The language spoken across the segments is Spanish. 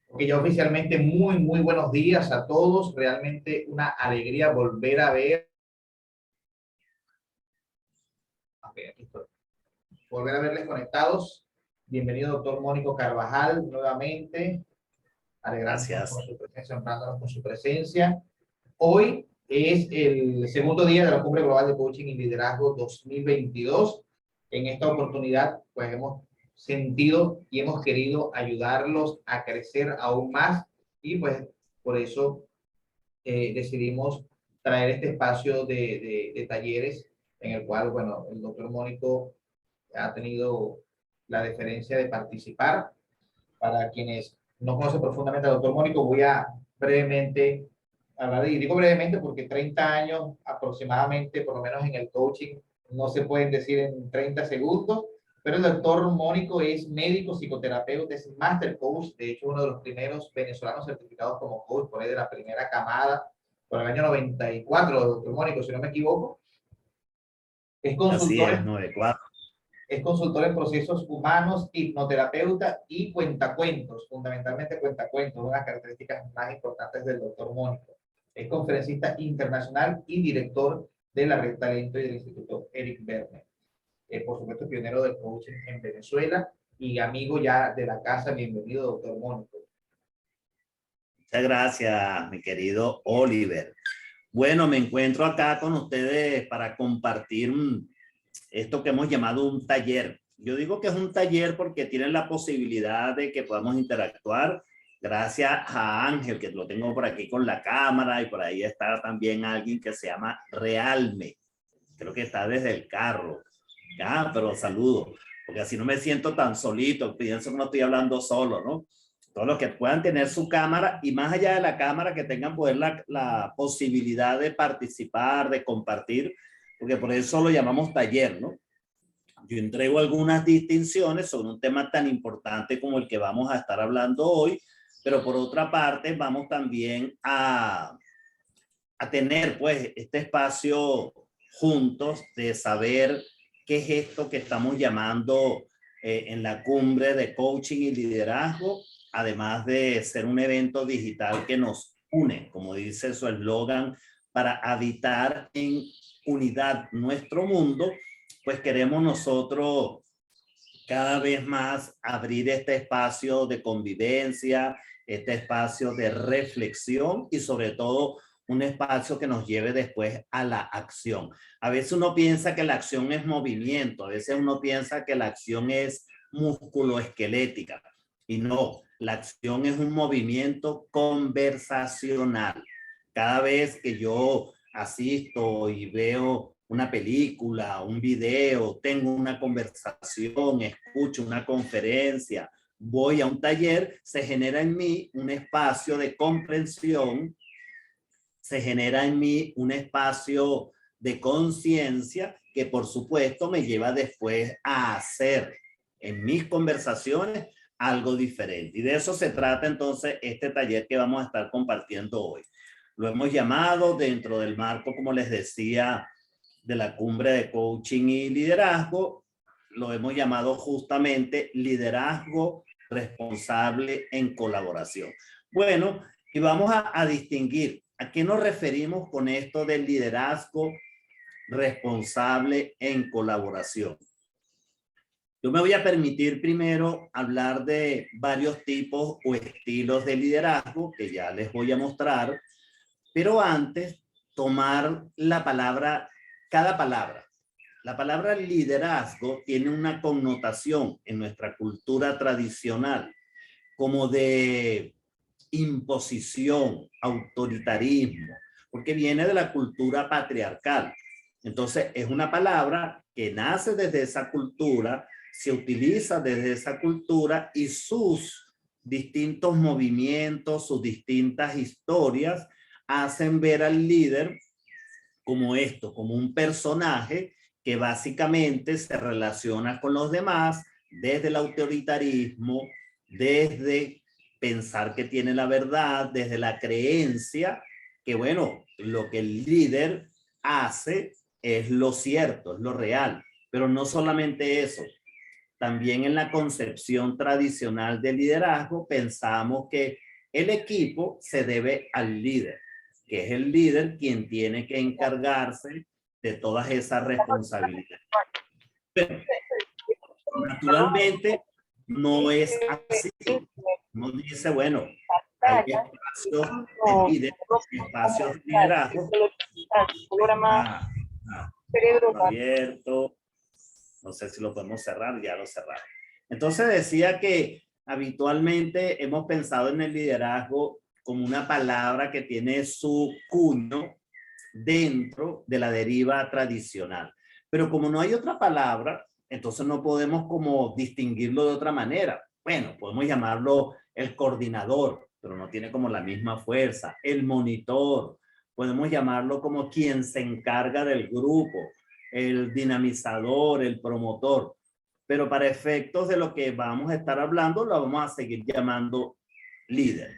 Ok, ya oficialmente muy buenos días a todos. Realmente una alegría volver a ver. Okay, aquí estoy. Volver a verles conectados. Bienvenido, doctor Mónico Carvajal, nuevamente. Alegrándonos con su presencia, honrándonos con su presencia. Hoy es el segundo día de la Cumbre Global de Coaching y Liderazgo 2022. En esta oportunidad, pues hemos sentido y hemos querido ayudarlos a crecer aún más y pues por eso decidimos traer este espacio de talleres en el cual, bueno, el doctor Mónico ha tenido la deferencia de participar. Para quienes no conocen profundamente al doctor Mónico, voy a brevemente hablar, y digo brevemente porque 30 años aproximadamente, por lo menos en el coaching, no se pueden decir en 30 segundos, pero el doctor Mónico es médico, psicoterapeuta, es master coach, de hecho uno de los primeros venezolanos certificados como coach, por ahí de la primera camada, por el año 94, doctor Mónico, si no me equivoco. Es consultor. Así es, 94. Es consultor en procesos humanos, hipnoterapeuta y cuentacuentos, fundamentalmente cuentacuentos, una de las características más importantes del doctor Mónico. Es conferencista internacional y director de la Red Talento y del Instituto Eric Berne. Por supuesto, pionero del coaching en Venezuela y amigo ya de la casa. Bienvenido, doctor Mónico. Muchas gracias, mi querido Oliver. Bueno, me encuentro acá con ustedes para compartir esto que hemos llamado un taller. Yo digo que es un taller porque tienen la posibilidad de que podamos interactuar gracias a Ángel, que lo tengo por aquí con la cámara, y por ahí está también alguien que se llama Realme. Creo que está desde el carro. Ah, pero saludo, porque así no me siento tan solito, pienso que no estoy hablando solo, ¿no? Todos los que puedan tener su cámara y más allá de la cámara que tengan poder la posibilidad de participar, de compartir, porque por eso lo llamamos taller, ¿no? Yo entrego algunas distinciones sobre un tema tan importante como el que vamos a estar hablando hoy, pero por otra parte vamos también a tener pues este espacio juntos de saber qué es esto que estamos llamando en la cumbre de coaching y liderazgo, además de ser un evento digital que nos une, como dice su eslogan, para habitar en unidad nuestro mundo, pues queremos nosotros cada vez más abrir este espacio de convivencia, este espacio de reflexión y sobre todo un espacio que nos lleve después a la acción. A veces uno piensa que la acción es movimiento, a veces uno piensa que la acción es musculoesquelética y no, la acción es un movimiento conversacional. Cada vez que yo asisto y veo una película, un video, tengo una conversación, escucho una conferencia, voy a un taller, se genera en mí un espacio de comprensión, se genera en mí un espacio de conciencia que por supuesto me lleva después a hacer en mis conversaciones algo diferente. Y de eso se trata entonces este taller que vamos a estar compartiendo hoy. Lo hemos llamado dentro del marco, como les decía, de la cumbre de coaching y liderazgo, lo hemos llamado justamente liderazgo responsable en colaboración. Bueno, y vamos a distinguir a qué nos referimos con esto del liderazgo responsable en colaboración. Yo me voy a permitir primero hablar de varios tipos o estilos de liderazgo que ya les voy a mostrar, pero antes tomar la palabra, cada palabra. La palabra liderazgo tiene una connotación en nuestra cultura tradicional como de imposición, autoritarismo, porque viene de la cultura patriarcal. Entonces es una palabra que nace desde esa cultura, se utiliza desde esa cultura y sus distintos movimientos, sus distintas historias hacen ver al líder como esto, como un personaje que básicamente se relaciona con los demás desde el autoritarismo, desde pensar que tiene la verdad, desde la creencia que, bueno, lo que el líder hace es lo cierto, es lo real. Pero no solamente eso, también en la concepción tradicional del liderazgo pensamos que el equipo se debe al líder, que es el líder quien tiene que encargarse de todas esas responsabilidades. Pero, naturalmente, no es así. Uno dice, bueno, hay espacios de líder, espacios de liderazgo. Abierto. No sé si lo podemos cerrar, ya lo cerramos. Entonces decía que habitualmente hemos pensado en el liderazgo como una palabra que tiene su cuño dentro de la deriva tradicional. Pero como no hay otra palabra, entonces no podemos como distinguirlo de otra manera. Bueno, podemos llamarlo el coordinador, pero no tiene como la misma fuerza. El monitor, podemos llamarlo como quien se encarga del grupo, el dinamizador, el promotor. Pero para efectos de lo que vamos a estar hablando, lo vamos a seguir llamando líder.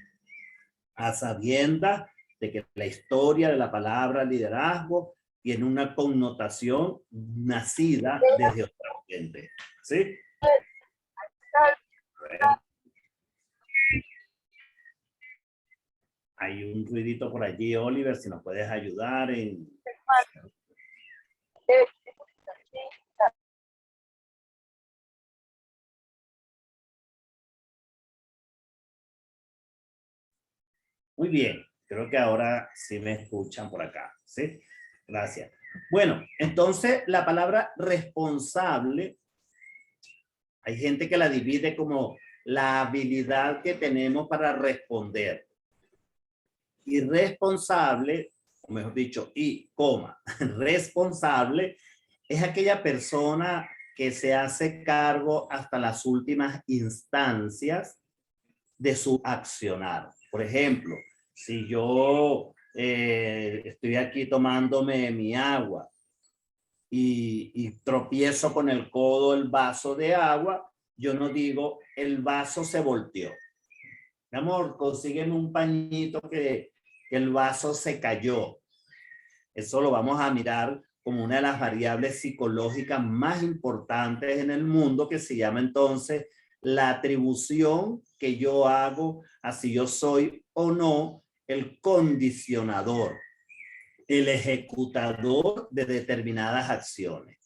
A sabiendas de que la historia de la palabra liderazgo tiene una connotación nacida desde otra fuente. ¿Sí? Hay un ruidito por allí, Oliver, si nos puedes ayudar en... Muy bien, creo que ahora sí me escuchan por acá, ¿sí? Gracias. Bueno, entonces la palabra responsable, hay gente que la divide como la habilidad que tenemos para responder. Y responsable, o mejor dicho, responsable es aquella persona que se hace cargo hasta las últimas instancias de su accionar. Por ejemplo, si yo estoy aquí tomándome mi agua y tropiezo con el codo el vaso de agua, yo no digo el vaso se volteó. Mi amor, consígueme un pañito que el vaso se cayó. Eso lo vamos a mirar como una de las variables psicológicas más importantes en el mundo, que se llama entonces la atribución que yo hago a si yo soy o no el condicionador, el ejecutador de determinadas acciones.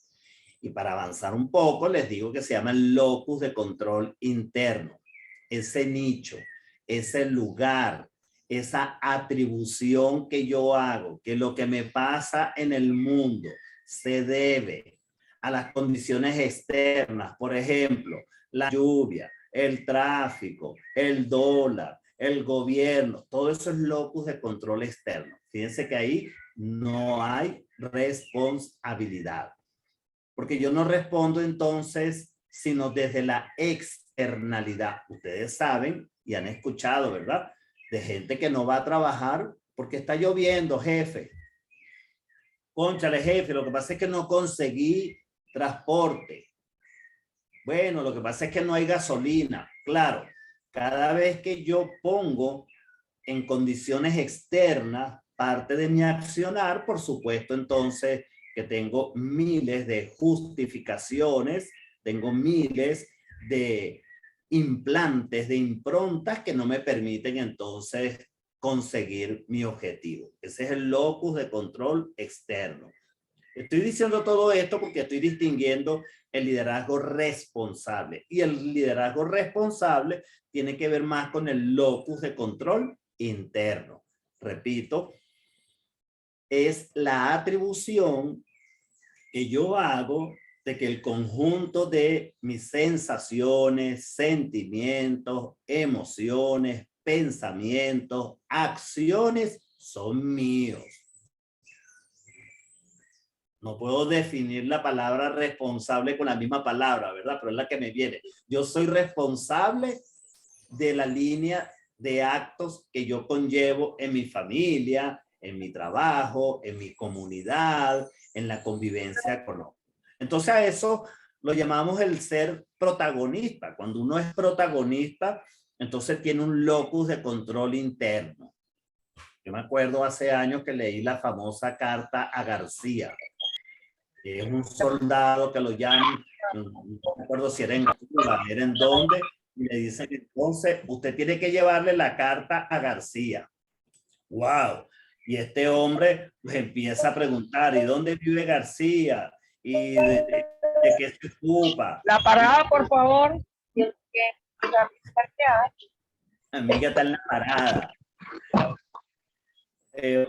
Y para avanzar un poco, les digo que se llama el locus de control interno, ese nicho, ese lugar, esa atribución que yo hago, que lo que me pasa en el mundo se debe a las condiciones externas, por ejemplo, la lluvia, el tráfico, el dólar, el gobierno, todo eso es locus de control externo. Fíjense que ahí no hay responsabilidad, porque yo no respondo entonces, sino desde la externalidad. Ustedes saben y han escuchado, ¿verdad? De gente que no va a trabajar porque está lloviendo, jefe. Cónchale, jefe, lo que pasa es que no conseguí transporte. Bueno, lo que pasa es que no hay gasolina. Claro, cada vez que yo pongo en condiciones externas parte de mi accionar, por supuesto, entonces que tengo miles de justificaciones, tengo miles de implantes, de improntas que no me permiten entonces conseguir mi objetivo. Ese es el locus de control externo. Estoy diciendo todo esto porque estoy distinguiendo el liderazgo responsable. Y el liderazgo responsable tiene que ver más con el locus de control interno. Repito, es la atribución que yo hago de que el conjunto de mis sensaciones, sentimientos, emociones, pensamientos, acciones son míos. No puedo definir la palabra responsable con la misma palabra, ¿verdad? Pero es la que me viene. Yo soy responsable de la línea de actos que yo conllevo en mi familia, en mi trabajo, en mi comunidad, en la convivencia económica. Entonces a eso lo llamamos el ser protagonista. Cuando uno es protagonista, entonces tiene un locus de control interno. Yo me acuerdo hace años que leí la famosa carta a García. Es un soldado que lo llaman, no recuerdo si era en Cuba, era en dónde, y le dicen entonces, usted tiene que llevarle la carta a García. ¡Wow! Y este hombre pues, empieza a preguntar, ¿y dónde vive García? ¿Y de qué se ocupa? La parada, por favor. Amiga está en la parada.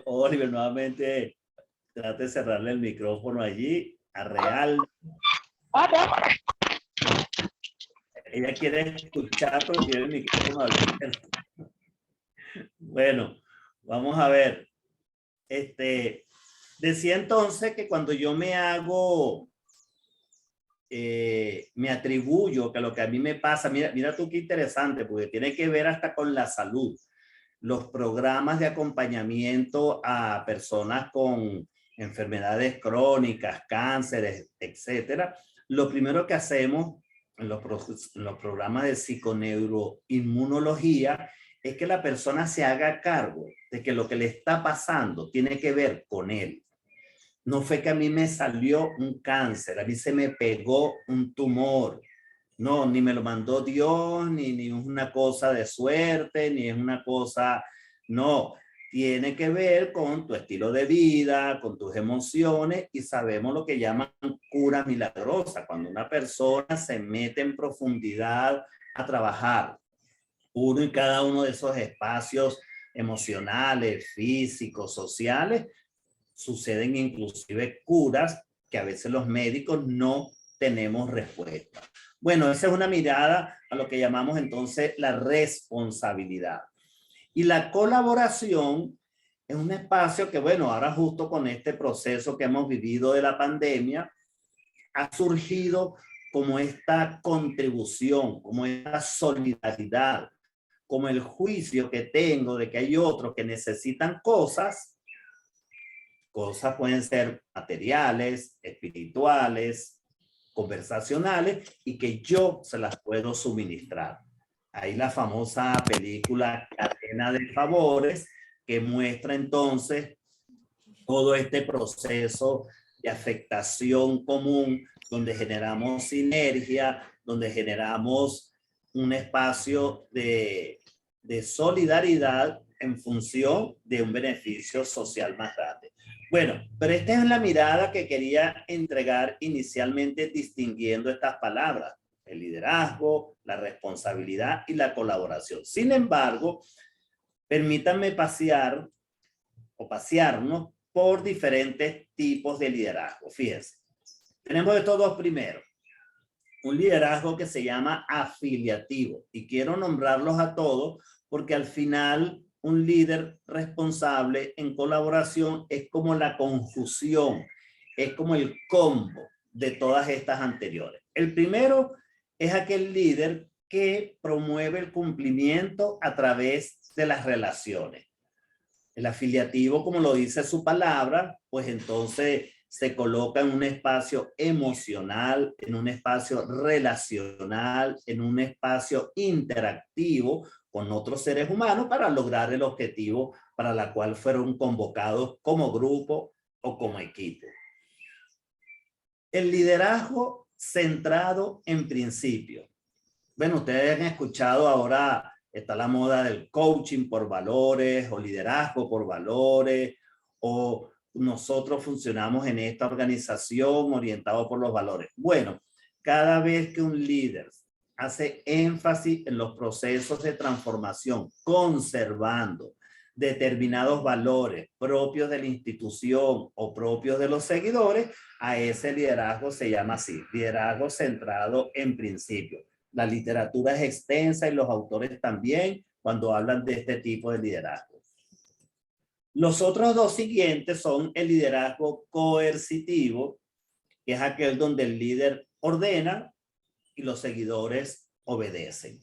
Oliver, nuevamente trate de cerrarle el micrófono allí, a Real. Ella quiere escuchar, pero tiene el micrófono abierto. Bueno, vamos a ver. Decía entonces que cuando yo me hago, me atribuyo que lo que a mí me pasa, mira tú qué interesante, porque tiene que ver hasta con la salud. Los programas de acompañamiento a personas con enfermedades crónicas, cánceres, etcétera. Lo primero que hacemos en los programas de psiconeuroinmunología es que la persona se haga cargo de que lo que le está pasando tiene que ver con él. No fue que a mí me salió un cáncer, a mí se me pegó un tumor. No, ni me lo mandó Dios, ni es una cosa de suerte, ni es una cosa, no, tiene que ver con tu estilo de vida, con tus emociones, y sabemos lo que llaman cura milagrosa, cuando una persona se mete en profundidad a trabajar uno y cada uno de esos espacios emocionales, físicos, sociales, suceden inclusive curas que a veces los médicos no tenemos respuesta. Bueno, esa es una mirada a lo que llamamos entonces la responsabilidad. Y la colaboración es un espacio que, bueno, ahora justo con este proceso que hemos vivido de la pandemia, ha surgido como esta contribución, como esta solidaridad, como el juicio que tengo de que hay otros que necesitan cosas pueden ser materiales, espirituales, conversacionales, y que yo se las puedo suministrar. Ahí la famosa película Cadena de Favores, que muestra entonces todo este proceso de afectación común, donde generamos sinergia, donde generamos un espacio de solidaridad en función de un beneficio social más grande. Bueno, pero esta es la mirada que quería entregar inicialmente distinguiendo estas palabras: el liderazgo, la responsabilidad y la colaboración. Sin embargo, permítanme pasearnos por diferentes tipos de liderazgo. Fíjense, tenemos estos dos primeros. Un liderazgo que se llama afiliativo, y quiero nombrarlos a todos porque al final un líder responsable en colaboración es como la conjunción, es como el combo de todas estas anteriores. El primero es aquel líder que promueve el cumplimiento a través de las relaciones. El afiliativo, como lo dice su palabra, pues entonces se coloca en un espacio emocional, en un espacio relacional, en un espacio interactivo con otros seres humanos para lograr el objetivo para la cual fueron convocados como grupo o como equipo. El liderazgo centrado en principios. Bueno, ustedes han escuchado ahora, está la moda del coaching por valores o liderazgo por valores, o nosotros funcionamos en esta organización orientado por los valores. Bueno, cada vez que un líder hace énfasis en los procesos de transformación, conservando determinados valores propios de la institución o propios de los seguidores, a ese liderazgo se llama así, liderazgo centrado en principios. La literatura es extensa y los autores también cuando hablan de este tipo de liderazgo. Los otros dos siguientes son el liderazgo coercitivo, que es aquel donde el líder ordena y los seguidores obedecen.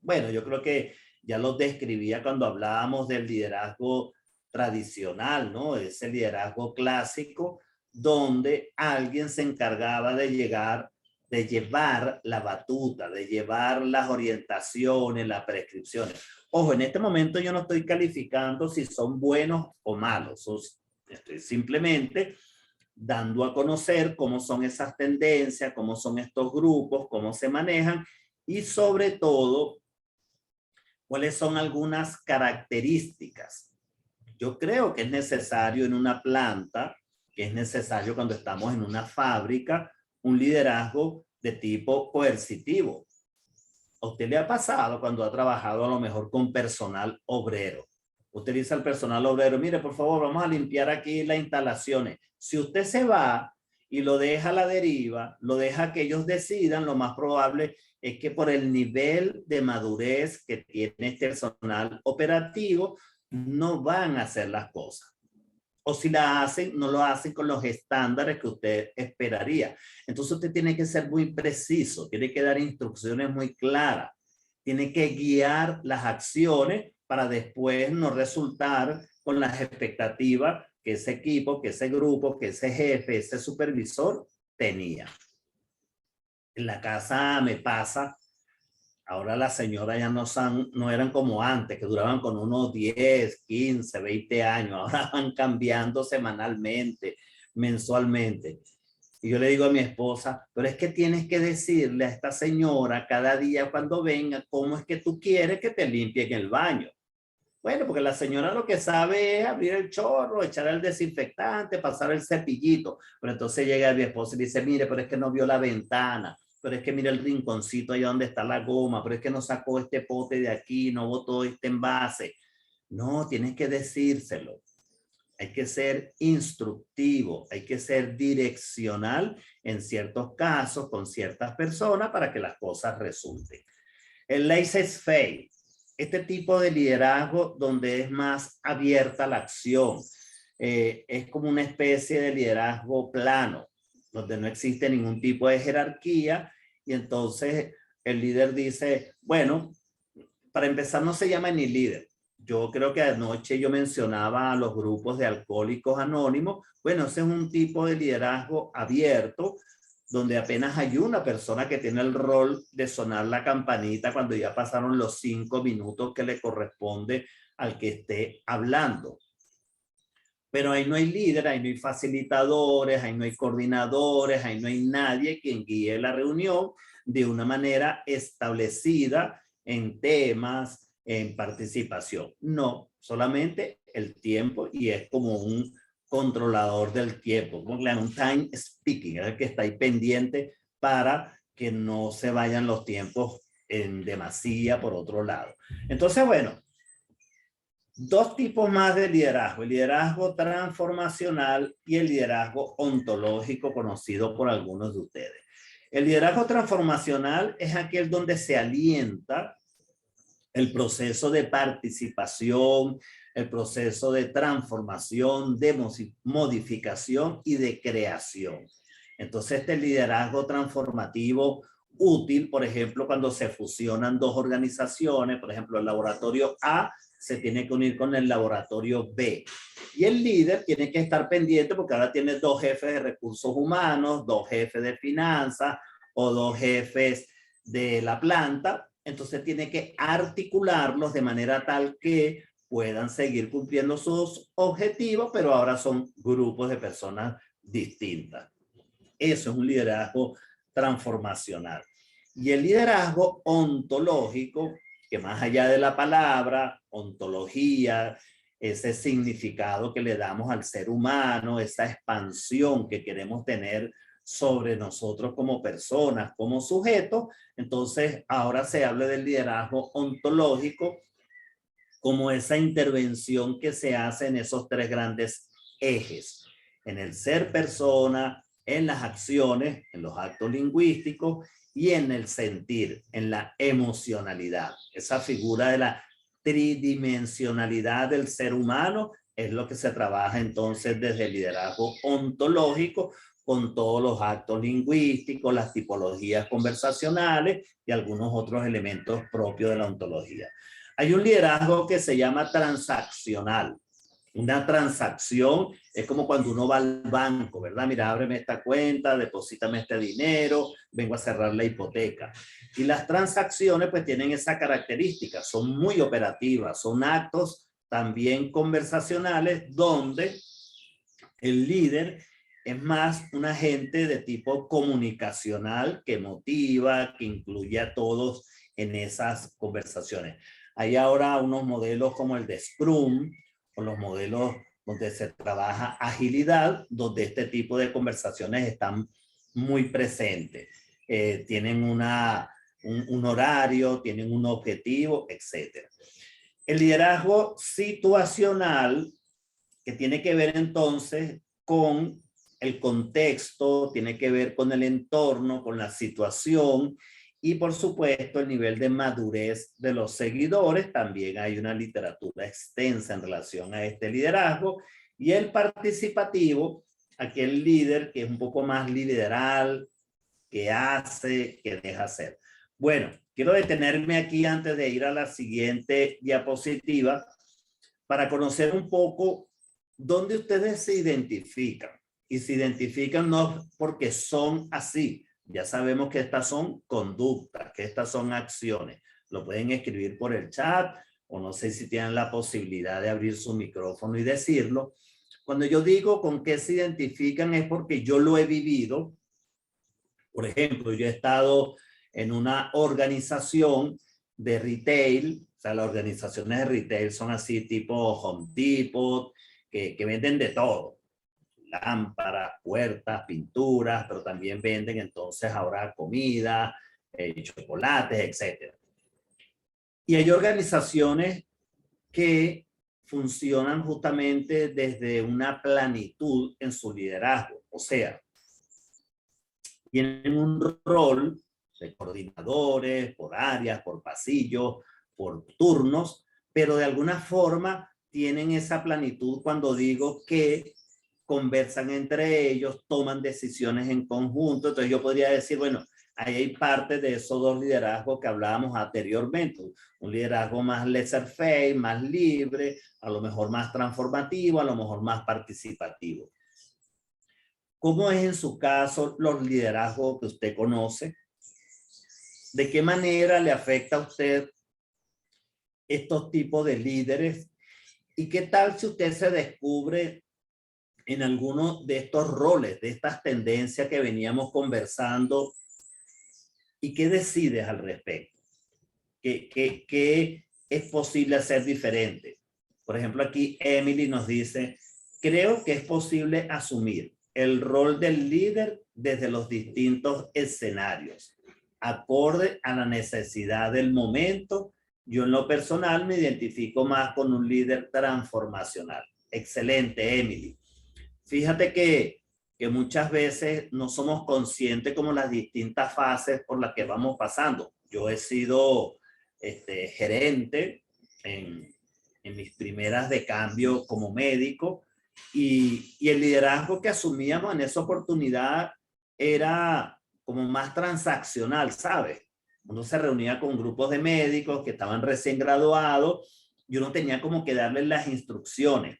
Bueno, yo creo que ya los describía cuando hablábamos del liderazgo tradicional, ¿no? Ese liderazgo clásico donde alguien se encargaba de llevar la batuta, de llevar las orientaciones, las prescripciones. Ojo, en este momento yo no estoy calificando si son buenos o malos. Estoy simplemente dando a conocer cómo son esas tendencias, cómo son estos grupos, cómo se manejan y sobre todo, cuáles son algunas características. Yo creo que es necesario en una planta, que es necesario cuando estamos en una fábrica, un liderazgo de tipo coercitivo. ¿A usted le ha pasado cuando ha trabajado a lo mejor con personal obrero? Usted dice al personal obrero, mire, por favor, vamos a limpiar aquí las instalaciones. Si usted se va y lo deja a la deriva, lo deja que ellos decidan, lo más probable es que por el nivel de madurez que tiene este personal operativo, no van a hacer las cosas. O si la hacen, no lo hacen con los estándares que usted esperaría. Entonces usted tiene que ser muy preciso, tiene que dar instrucciones muy claras, tiene que guiar las acciones para después no resultar con las expectativas que ese equipo, que ese grupo, que ese jefe, ese supervisor tenía. En la casa me pasa, ahora las señoras ya no eran como antes, que duraban con unos 10, 15, 20 años. Ahora van cambiando semanalmente, mensualmente. Y yo le digo a mi esposa, pero es que tienes que decirle a esta señora cada día cuando venga cómo es que tú quieres que te limpien el baño. Bueno, porque la señora lo que sabe es abrir el chorro, echar el desinfectante, pasar el cepillito. Pero entonces llega mi esposa y dice, mire, pero es que no vio la ventana, pero es que mira el rinconcito allá donde está la goma, pero es que no sacó este pote de aquí, no botó este envase. No, tienes que decírselo. Hay que ser instructivo, hay que ser direccional en ciertos casos con ciertas personas para que las cosas resulten. El laissez-faire, este tipo de liderazgo donde es más abierta la acción, es como una especie de liderazgo plano, donde no existe ningún tipo de jerarquía y entonces el líder dice, bueno, para empezar no se llama ni líder. Yo creo que anoche yo mencionaba a los grupos de alcohólicos anónimos. Bueno, ese es un tipo de liderazgo abierto, donde apenas hay una persona que tiene el rol de sonar la campanita cuando ya pasaron los 5 minutos que le corresponde al que esté hablando. Pero ahí no hay líder, ahí no hay facilitadores, ahí no hay coordinadores, ahí no hay nadie quien guíe la reunión de una manera establecida en temas, en participación. No, solamente el tiempo y es como un controlador del tiempo, un time speaking, es el que está ahí pendiente para que no se vayan los tiempos en demasía por otro lado. Entonces, bueno, dos tipos más de liderazgo, el liderazgo transformacional y el liderazgo ontológico conocido por algunos de ustedes. El liderazgo transformacional es aquel donde se alienta el proceso de participación, el proceso de transformación, de modificación y de creación. Entonces, este liderazgo transformativo útil, por ejemplo, cuando se fusionan dos organizaciones, por ejemplo, el laboratorio A se tiene que unir con el laboratorio B. Y el líder tiene que estar pendiente porque ahora tiene 2 jefes de recursos humanos, 2 jefes de finanzas o 2 jefes de la planta. Entonces tiene que articularlos de manera tal que puedan seguir cumpliendo sus objetivos, pero ahora son grupos de personas distintas. Eso es un liderazgo transformacional. Y el liderazgo ontológico, que más allá de la palabra, ontología, ese significado que le damos al ser humano, esa expansión que queremos tener sobre nosotros como personas, como sujetos, entonces ahora se habla del liderazgo ontológico como esa intervención que se hace en esos 3 grandes ejes, en el ser persona, en las acciones, en los actos lingüísticos y en el sentir, en la emocionalidad. Esa figura de la tridimensionalidad del ser humano es lo que se trabaja entonces desde el liderazgo ontológico con todos los actos lingüísticos, las tipologías conversacionales y algunos otros elementos propios de la ontología. Hay un liderazgo que se llama transaccional. Una transacción es como cuando uno va al banco, ¿verdad? Mira, ábreme esta cuenta, deposítame este dinero, vengo a cerrar la hipoteca. Y las transacciones pues tienen esa característica, son muy operativas, son actos también conversacionales donde el líder es más un agente de tipo comunicacional que motiva, que incluye a todos en esas conversaciones. Hay ahora unos modelos como el de Scrum o los modelos donde se trabaja agilidad, donde este tipo de conversaciones están muy presentes. Tienen un horario, tienen un objetivo, etc. El liderazgo situacional, que tiene que ver entonces con el contexto, tiene que ver con el entorno, con la situación y por supuesto el nivel de madurez de los seguidores. También hay una literatura extensa en relación a este liderazgo. Y el participativo, aquel líder que es un poco más lideral, que hace, que deja hacer. Bueno, quiero detenerme aquí antes de ir a la siguiente diapositiva para conocer un poco dónde ustedes se identifican. Y se identifican no porque son así. Ya sabemos que estas son conductas, que estas son acciones. Lo pueden escribir por el chat o no sé si tienen la posibilidad de abrir su micrófono y decirlo. Cuando yo digo con qué se identifican es porque yo lo he vivido. Por ejemplo, yo he estado en una organización de retail, o sea, las organizaciones de retail son así tipo Home Depot, que venden de todo, lámparas, puertas, pinturas, pero también venden entonces ahora comida, chocolates, etc. Y hay organizaciones que funcionan justamente desde una planitud en su liderazgo, o sea, tienen un rol de coordinadores, por áreas, por pasillos, por turnos, pero de alguna forma tienen esa planitud cuando digo que conversan entre ellos, toman decisiones en conjunto. Entonces yo podría decir, bueno, ahí hay parte de esos dos liderazgos que hablábamos anteriormente. Un liderazgo más laissez-faire, más libre, a lo mejor más transformativo, a lo mejor más participativo. ¿Cómo es en su caso los liderazgos que usted conoce? ¿De qué manera le afecta a usted estos tipos de líderes? ¿Y qué tal si usted se descubre en alguno de estos roles, de estas tendencias que veníamos conversando? ¿Y qué decides al respecto? ¿Qué es posible hacer diferente? Por ejemplo, aquí Emily nos dice, creo que es posible asumir el rol del líder desde los distintos escenarios, acorde a la necesidad del momento. Yo en lo personal me identifico más con un líder transformacional. Excelente, Emily. Fíjate que muchas veces no somos conscientes como las distintas fases por las que vamos pasando. Yo he sido gerente en mis primeras de cambio como médico y el liderazgo que asumíamos en esa oportunidad era como más transaccional, ¿sabes? Uno se reunía con grupos de médicos que estaban recién graduados y uno tenía como que darles las instrucciones.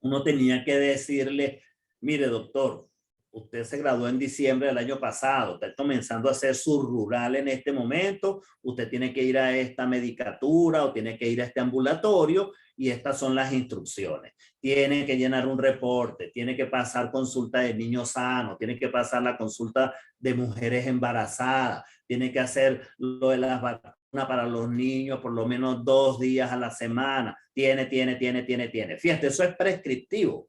Uno tenía que decirle, mire doctor, usted se graduó en diciembre del año pasado, está comenzando a hacer su rural en este momento, usted tiene que ir a esta medicatura o tiene que ir a este ambulatorio y estas son las instrucciones. Tiene que llenar un reporte, tiene que pasar consulta de niños sanos, tiene que pasar la consulta de mujeres embarazadas, tiene que hacer lo de las vacunas para los niños por lo menos 2 días a la semana, tiene. Fíjate, eso es prescriptivo.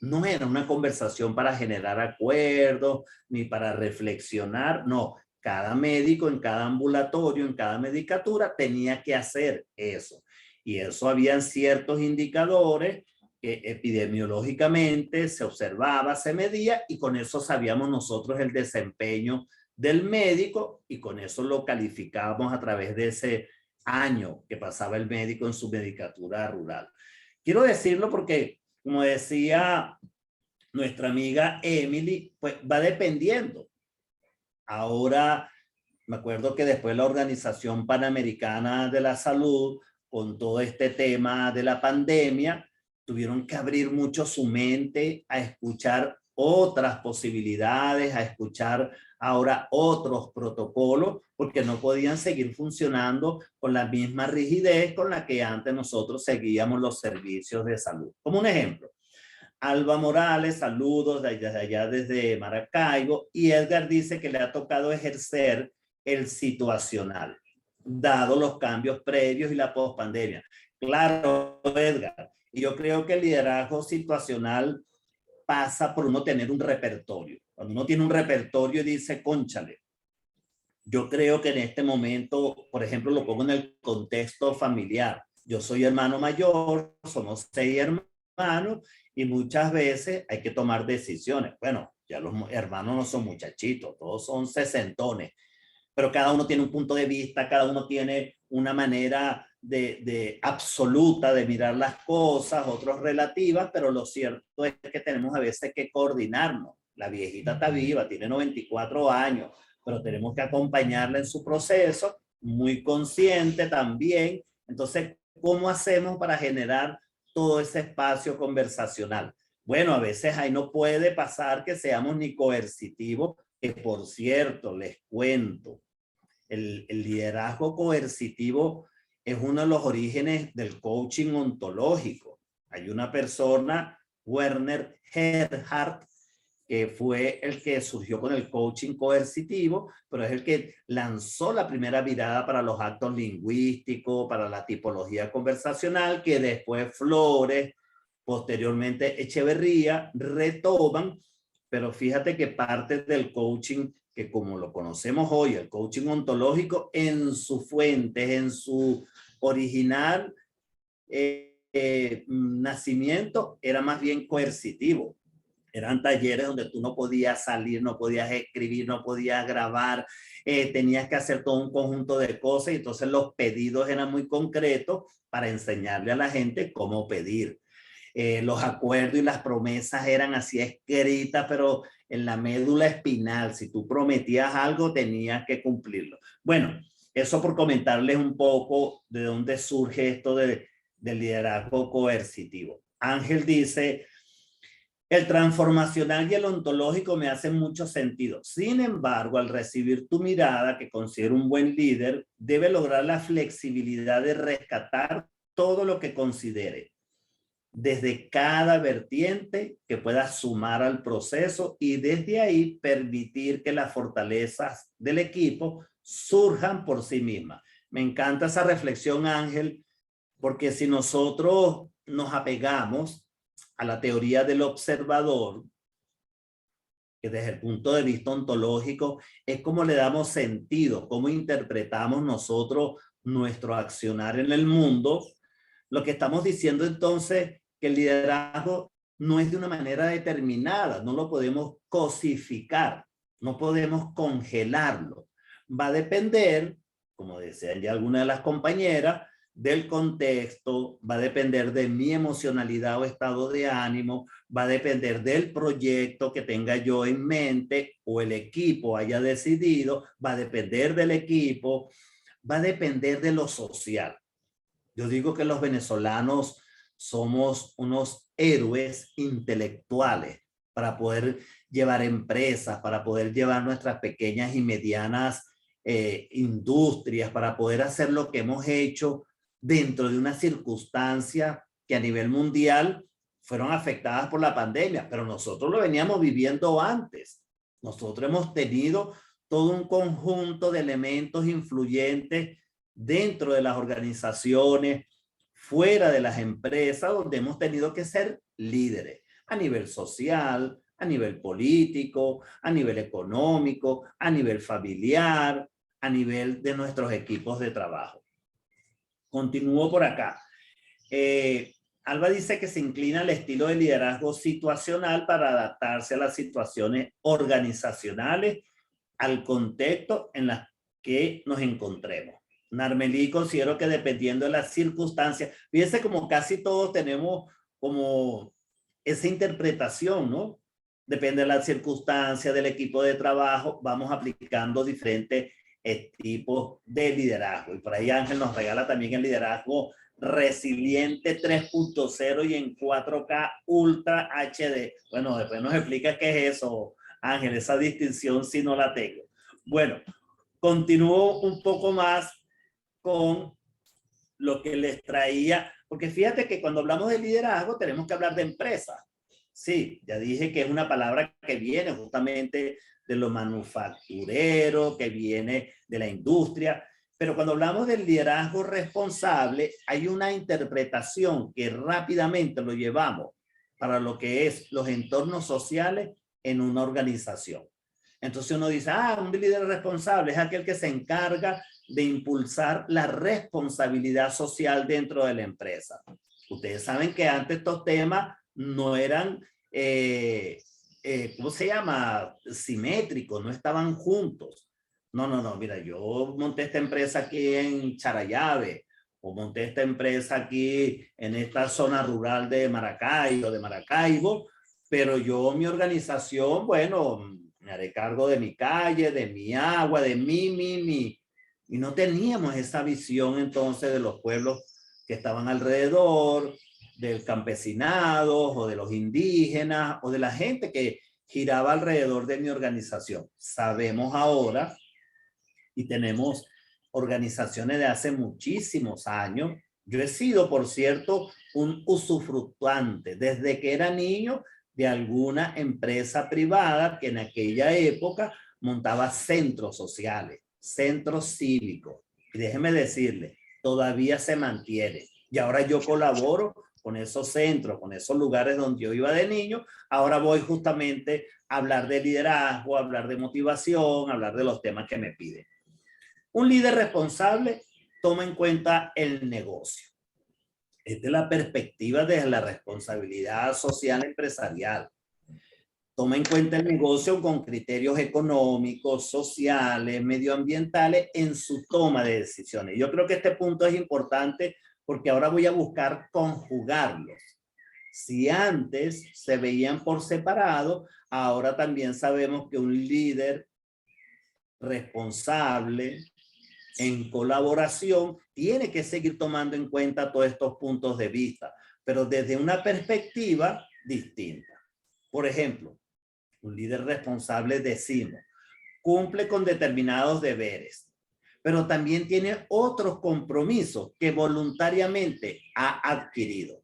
No era una conversación para generar acuerdos ni para reflexionar, no. Cada médico en cada ambulatorio, en cada medicatura tenía que hacer eso. Y eso habían ciertos indicadores que epidemiológicamente se observaba, se medía y con eso sabíamos nosotros el desempeño del médico y con eso lo calificábamos a través de ese año que pasaba el médico en su medicatura rural. Quiero decirlo porque, como decía nuestra amiga Emily, pues va dependiendo. Ahora, me acuerdo que después la Organización Panamericana de la Salud, con todo este tema de la pandemia, tuvieron que abrir mucho su mente a escuchar otras posibilidades, a escuchar ahora otros protocolos, porque no podían seguir funcionando con la misma rigidez con la que antes nosotros seguíamos los servicios de salud. Como un ejemplo, Alba Morales, saludos desde allá desde Maracaibo. Y Edgar dice que le ha tocado ejercer el situacional, dado los cambios previos y la pospandemia. Claro, Edgar. Y yo creo que el liderazgo situacional pasa por uno tener un repertorio. Cuando uno tiene un repertorio y dice, cónchale, yo creo que en este momento, por ejemplo, lo pongo en el contexto familiar. Yo soy hermano mayor, somos 6 hermanos y muchas veces hay que tomar decisiones. Bueno, ya los hermanos no son muchachitos, todos son sesentones, pero cada uno tiene un punto de vista, cada uno tiene una manera de absoluta de mirar las cosas, otros relativas, pero lo cierto es que tenemos a veces que coordinarnos. La viejita está viva, tiene 94 años, pero tenemos que acompañarla en su proceso, muy consciente también. Entonces, ¿cómo hacemos para generar todo ese espacio conversacional? Bueno, a veces ahí no puede pasar que seamos ni coercitivos, que por cierto, les cuento, el liderazgo coercitivo es uno de los orígenes del coaching ontológico. Hay una persona, Werner Erhard, que fue el que surgió con el coaching coercitivo, pero es el que lanzó la primera mirada para los actos lingüísticos, para la tipología conversacional, que después Flores, posteriormente Echeverría, retoman, pero fíjate que parte del coaching, que como lo conocemos hoy, el coaching ontológico, en su fuente, en su original nacimiento, era más bien coercitivo. Eran talleres donde tú no podías salir, no podías escribir, no podías grabar, tenías que hacer todo un conjunto de cosas y entonces los pedidos eran muy concretos para enseñarle a la gente cómo pedir. Los acuerdos y las promesas eran así escritas, pero en la médula espinal, si tú prometías algo, tenías que cumplirlo. Bueno, eso por comentarles un poco de dónde surge esto del liderazgo coercitivo. Ángel dice, el transformacional y el ontológico me hacen mucho sentido. Sin embargo, al recibir tu mirada, que considero un buen líder, debe lograr la flexibilidad de rescatar todo lo que considere, desde cada vertiente que pueda sumar al proceso y desde ahí permitir que las fortalezas del equipo surjan por sí mismas. Me encanta esa reflexión, Ángel, porque si nosotros nos apegamos a la teoría del observador, que desde el punto de vista ontológico es como le damos sentido, cómo interpretamos nosotros nuestro accionar en el mundo, lo que estamos diciendo entonces que el liderazgo no es de una manera determinada, no lo podemos cosificar, no podemos congelarlo. Va a depender, como decían ya algunas de las compañeras, del contexto, va a depender de mi emocionalidad o estado de ánimo, va a depender del proyecto que tenga yo en mente o el equipo haya decidido, va a depender del equipo, va a depender de lo social. Yo digo que los venezolanos somos unos héroes intelectuales para poder llevar empresas, para poder llevar nuestras pequeñas y medianas industrias, para poder hacer lo que hemos hecho dentro de una circunstancia que a nivel mundial fueron afectadas por la pandemia, pero nosotros lo veníamos viviendo antes. Nosotros hemos tenido todo un conjunto de elementos influyentes dentro de las organizaciones, fuera de las empresas, donde hemos tenido que ser líderes a nivel social, a nivel político, a nivel económico, a nivel familiar, a nivel de nuestros equipos de trabajo. Continúo por acá. Alba dice que se inclina al estilo de liderazgo situacional para adaptarse a las situaciones organizacionales, al contexto en las que nos encontremos. Narmelí, considero que dependiendo de las circunstancias, fíjense como casi todos tenemos como esa interpretación, ¿no? Depende de la circunstancia, del equipo de trabajo, vamos aplicando diferentes tipos de liderazgo. Y por ahí Ángel nos regala también el liderazgo resiliente 3.0 y en 4K Ultra HD. Bueno, después nos explica qué es eso, Ángel, esa distinción si no la tengo. Bueno, continúo un poco más con lo que les traía, porque fíjate que cuando hablamos de liderazgo tenemos que hablar de empresas. Sí, ya dije que es una palabra que viene justamente de lo manufacturero, que viene de la industria, pero cuando hablamos del liderazgo responsable, hay una interpretación que rápidamente lo llevamos para lo que es los entornos sociales en una organización. Entonces uno dice, un líder responsable es aquel que se encarga de impulsar la responsabilidad social dentro de la empresa. Ustedes saben que antes estos temas no eran, ¿cómo se llama? Simétricos, no estaban juntos. No, mira, yo monté esta empresa aquí en Charallave, o monté esta empresa aquí en esta zona rural de Maracaibo, pero yo, mi organización, bueno, me haré cargo de mi calle, de mi agua, de mi. Y no teníamos esa visión entonces de los pueblos que estaban alrededor, del campesinado o de los indígenas o de la gente que giraba alrededor de mi organización. Sabemos ahora y tenemos organizaciones de hace muchísimos años. Yo he sido, por cierto, un usufructuante desde que era niño de alguna empresa privada que en aquella época montaba centros sociales, centros cívicos. Y déjeme decirle, todavía se mantiene. Y ahora yo colaboro con esos centros, con esos lugares donde yo iba de niño. Ahora voy justamente a hablar de liderazgo, a hablar de motivación, a hablar de los temas que me piden. Un líder responsable toma en cuenta el negocio. Esta es la perspectiva desde la responsabilidad social empresarial. Toma en cuenta el negocio con criterios económicos, sociales, medioambientales en su toma de decisiones. Yo creo que este punto es importante porque ahora voy a buscar conjugarlos. Si antes se veían por separado, ahora también sabemos que un líder responsable, en colaboración, tiene que seguir tomando en cuenta todos estos puntos de vista, pero desde una perspectiva distinta. Por ejemplo, un líder responsable, decimos, cumple con determinados deberes, pero también tiene otros compromisos que voluntariamente ha adquirido.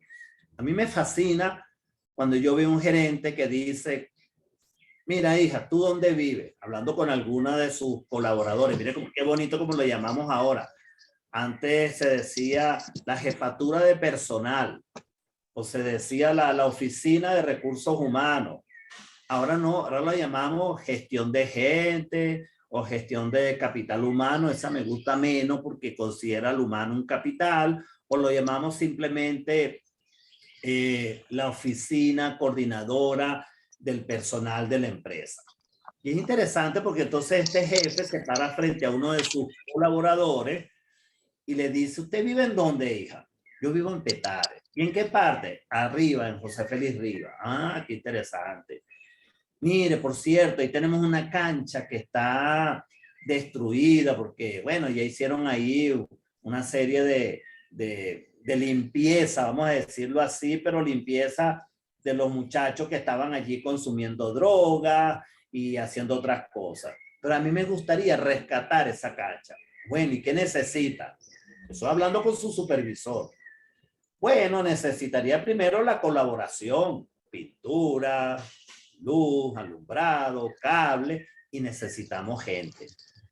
A mí me fascina cuando yo veo un gerente que dice, mira, hija, ¿tú dónde vives? Hablando con alguna de sus colaboradores. Mire qué bonito como lo llamamos ahora. Antes se decía la jefatura de personal o se decía la oficina de recursos humanos. Ahora no, ahora lo llamamos gestión de gente o gestión de capital humano. Esa me gusta menos porque considera al humano un capital, o lo llamamos simplemente la oficina coordinadora del personal de la empresa. Y es interesante porque entonces este jefe se para frente a uno de sus colaboradores y le dice, ¿usted vive en dónde, hija? Yo vivo en Petare. ¿Y en qué parte? Arriba, en José Félix Rivas. Qué interesante. Mire, por cierto, ahí tenemos una cancha que está destruida porque, bueno, ya hicieron ahí una serie de limpieza, vamos a decirlo así, pero limpieza de los muchachos que estaban allí consumiendo droga y haciendo otras cosas. Pero a mí me gustaría rescatar esa cancha. Bueno, ¿y qué necesita? Estoy hablando con su supervisor. Bueno, necesitaría primero la colaboración, pintura, luz, alumbrado, cable, y necesitamos gente.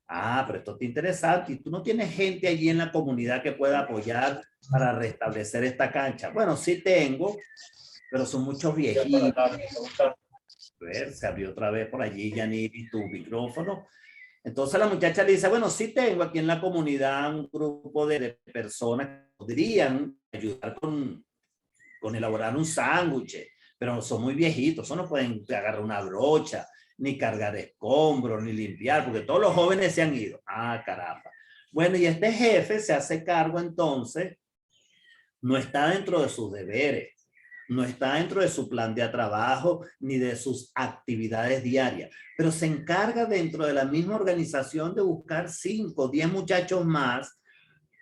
Pero esto es interesante. ¿Y tú no tienes gente allí en la comunidad que pueda apoyar para restablecer esta cancha? Bueno, sí tengo, pero son muchos viejitos. A ver, se abrió otra vez por allí, Yaniri, tu micrófono. Entonces la muchacha le dice, bueno, sí tengo aquí en la comunidad un grupo de personas que podrían ayudar con elaborar un sándwich, pero son muy viejitos, eso no pueden agarrar una brocha, ni cargar escombros, ni limpiar, porque todos los jóvenes se han ido. Caramba. Bueno, y este jefe se hace cargo entonces, no está dentro de sus deberes, no está dentro de su plan de trabajo, ni de sus actividades diarias, pero se encarga dentro de la misma organización de buscar 5 o 10 muchachos más,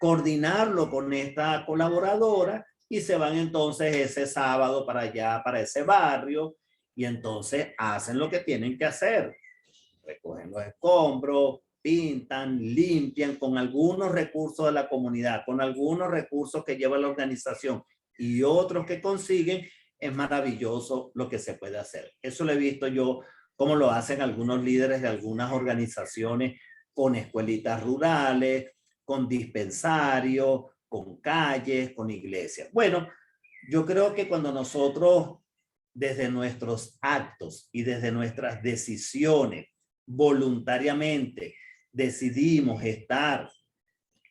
coordinarlo con esta colaboradora, y se van entonces ese sábado para allá, para ese barrio, y entonces hacen lo que tienen que hacer. Recogen los escombros, pintan, limpian con algunos recursos de la comunidad, con algunos recursos que lleva la organización y otros que consiguen, es maravilloso lo que se puede hacer. Eso lo he visto yo, como lo hacen algunos líderes de algunas organizaciones con escuelitas rurales, con dispensarios, con calles, con iglesias. Bueno, yo creo que cuando nosotros desde nuestros actos y desde nuestras decisiones voluntariamente decidimos estar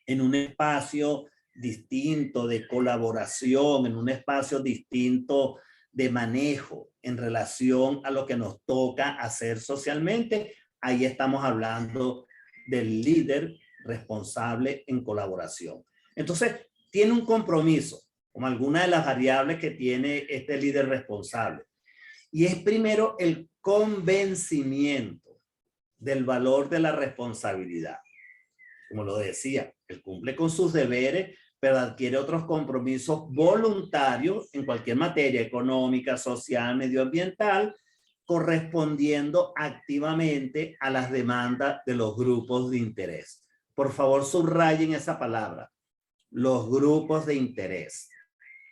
en un espacio distinto de colaboración, en un espacio distinto de manejo en relación a lo que nos toca hacer socialmente, ahí estamos hablando del líder responsable en colaboración. Entonces, tiene un compromiso, como alguna de las variables que tiene este líder responsable. Y es primero el convencimiento del valor de la responsabilidad. Como lo decía, él cumple con sus deberes, pero adquiere otros compromisos voluntarios en cualquier materia económica, social, medioambiental, correspondiendo activamente a las demandas de los grupos de interés. Por favor, subrayen esa palabra, los grupos de interés.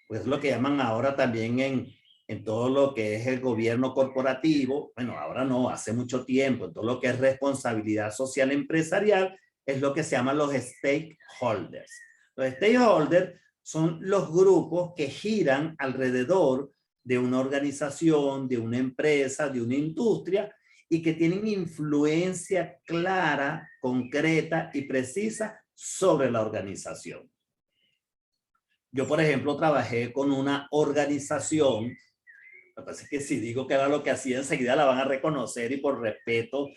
Pues lo que llaman ahora también en todo lo que es el gobierno corporativo, bueno, ahora no, hace mucho tiempo, en todo lo que es responsabilidad social empresarial, es lo que se llaman los stakeholders. Los stakeholders son los grupos que giran alrededor de una organización, de una empresa, de una industria y que tienen influencia clara, concreta y precisa sobre la organización. Yo, por ejemplo, trabajé con una organización, me parece que si digo que era lo que hacía enseguida la van a reconocer y por respeto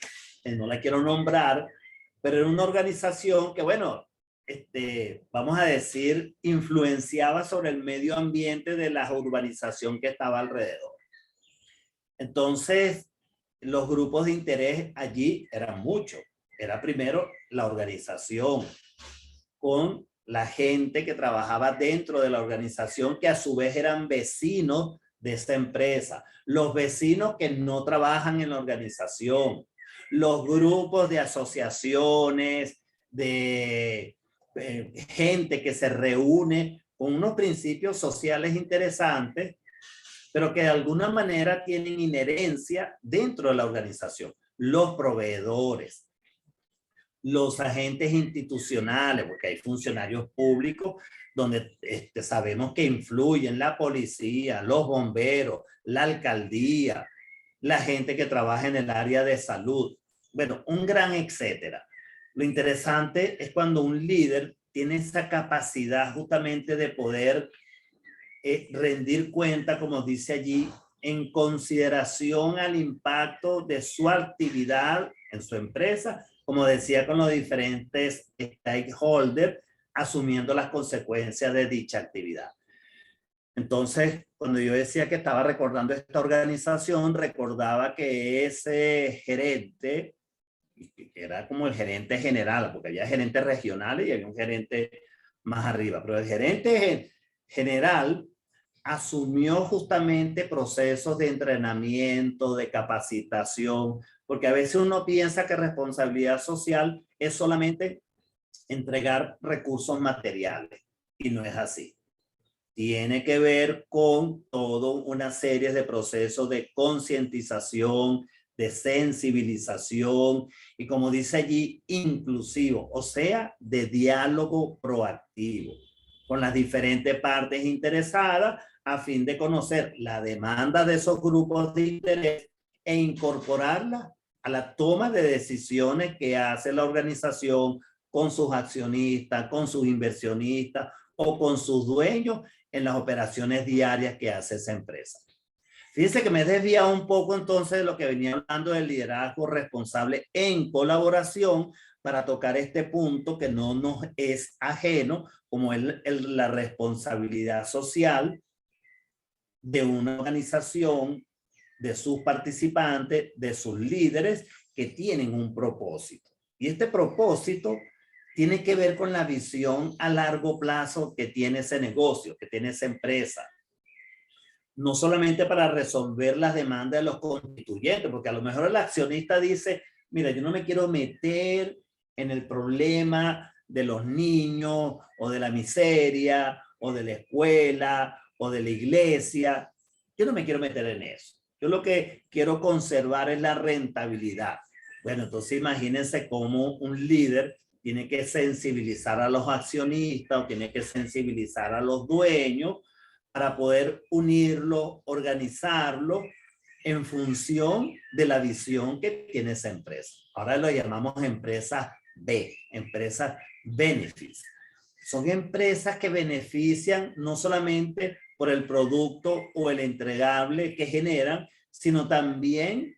no la quiero nombrar, pero era una organización que, bueno, vamos a decir, influenciaba sobre el medio ambiente de la urbanización que estaba alrededor. Entonces, los grupos de interés allí eran muchos. Era primero la organización con la gente que trabajaba dentro de la organización, que a su vez eran vecinos de esta empresa, los vecinos que no trabajan en la organización, los grupos de asociaciones, de gente que se reúne con unos principios sociales interesantes, pero que de alguna manera tienen inherencia dentro de la organización. Los proveedores, los agentes institucionales, porque hay funcionarios públicos donde sabemos que influyen la policía, los bomberos, la alcaldía, la gente que trabaja en el área de salud. Bueno, un gran etcétera. Lo interesante es cuando un líder tiene esa capacidad justamente de poder rendir cuenta, como dice allí, en consideración al impacto de su actividad en su empresa, como decía, con los diferentes stakeholders, asumiendo las consecuencias de dicha actividad. Entonces, cuando yo decía que estaba recordando esta organización, recordaba que ese gerente, que era como el gerente general, porque había gerentes regionales y había un gerente más arriba, pero el gerente general asumió justamente procesos de entrenamiento, de capacitación, porque a veces uno piensa que responsabilidad social es solamente entregar recursos materiales y no es así. Tiene que ver con toda una serie de procesos de concientización, de sensibilización y, como dice allí, inclusivo, o sea, de diálogo proactivo con las diferentes partes interesadas a fin de conocer la demanda de esos grupos de interés e incorporarla a la toma de decisiones que hace la organización con sus accionistas, con sus inversionistas o con sus dueños en las operaciones diarias que hace esa empresa. Fíjense que me he desviado un poco entonces de lo que venía hablando del liderazgo responsable en colaboración para tocar este punto que no nos es ajeno, como es la responsabilidad social de una organización, de sus participantes, de sus líderes que tienen un propósito. Y este propósito tiene que ver con la visión a largo plazo que tiene ese negocio, que tiene esa empresa. No solamente para resolver las demandas de los constituyentes, porque a lo mejor el accionista dice, mira, yo no me quiero meter en el problema de los niños o de la miseria o de la escuela o de la iglesia. Yo no me quiero meter en eso. Yo lo que quiero conservar es la rentabilidad. Bueno, entonces imagínense cómo un líder tiene que sensibilizar a los accionistas o tiene que sensibilizar a los dueños para poder unirlo, organizarlo en función de la visión que tiene esa empresa. Ahora lo llamamos empresas B, empresas benefits. Son empresas que benefician no solamente por el producto o el entregable que generan, sino también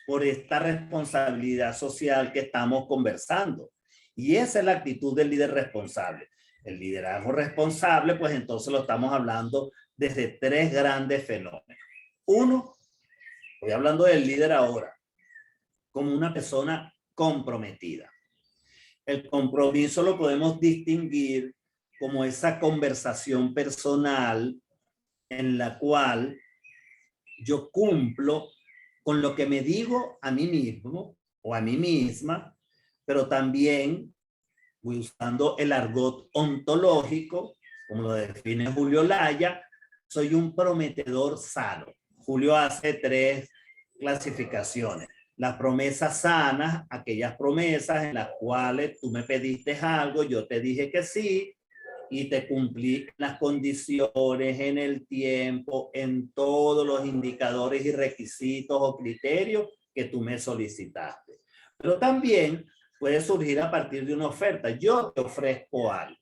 por esta responsabilidad social que estamos conversando. Y esa es la actitud del líder responsable. El liderazgo responsable, pues entonces lo estamos hablando desde tres grandes fenómenos. Uno, estoy hablando del líder ahora, como una persona comprometida. El compromiso lo podemos distinguir como esa conversación personal en la cual yo cumplo con lo que me digo a mí mismo o a mí misma, pero también voy usando el argot ontológico, como lo define Julio Laya, soy un prometedor sano. Julio hace tres clasificaciones. Las promesas sanas, aquellas promesas en las cuales tú me pediste algo, yo te dije que sí, y te cumplí las condiciones, en el tiempo, en todos los indicadores y requisitos o criterios que tú me solicitaste. Pero también puede surgir a partir de una oferta. Yo te ofrezco algo.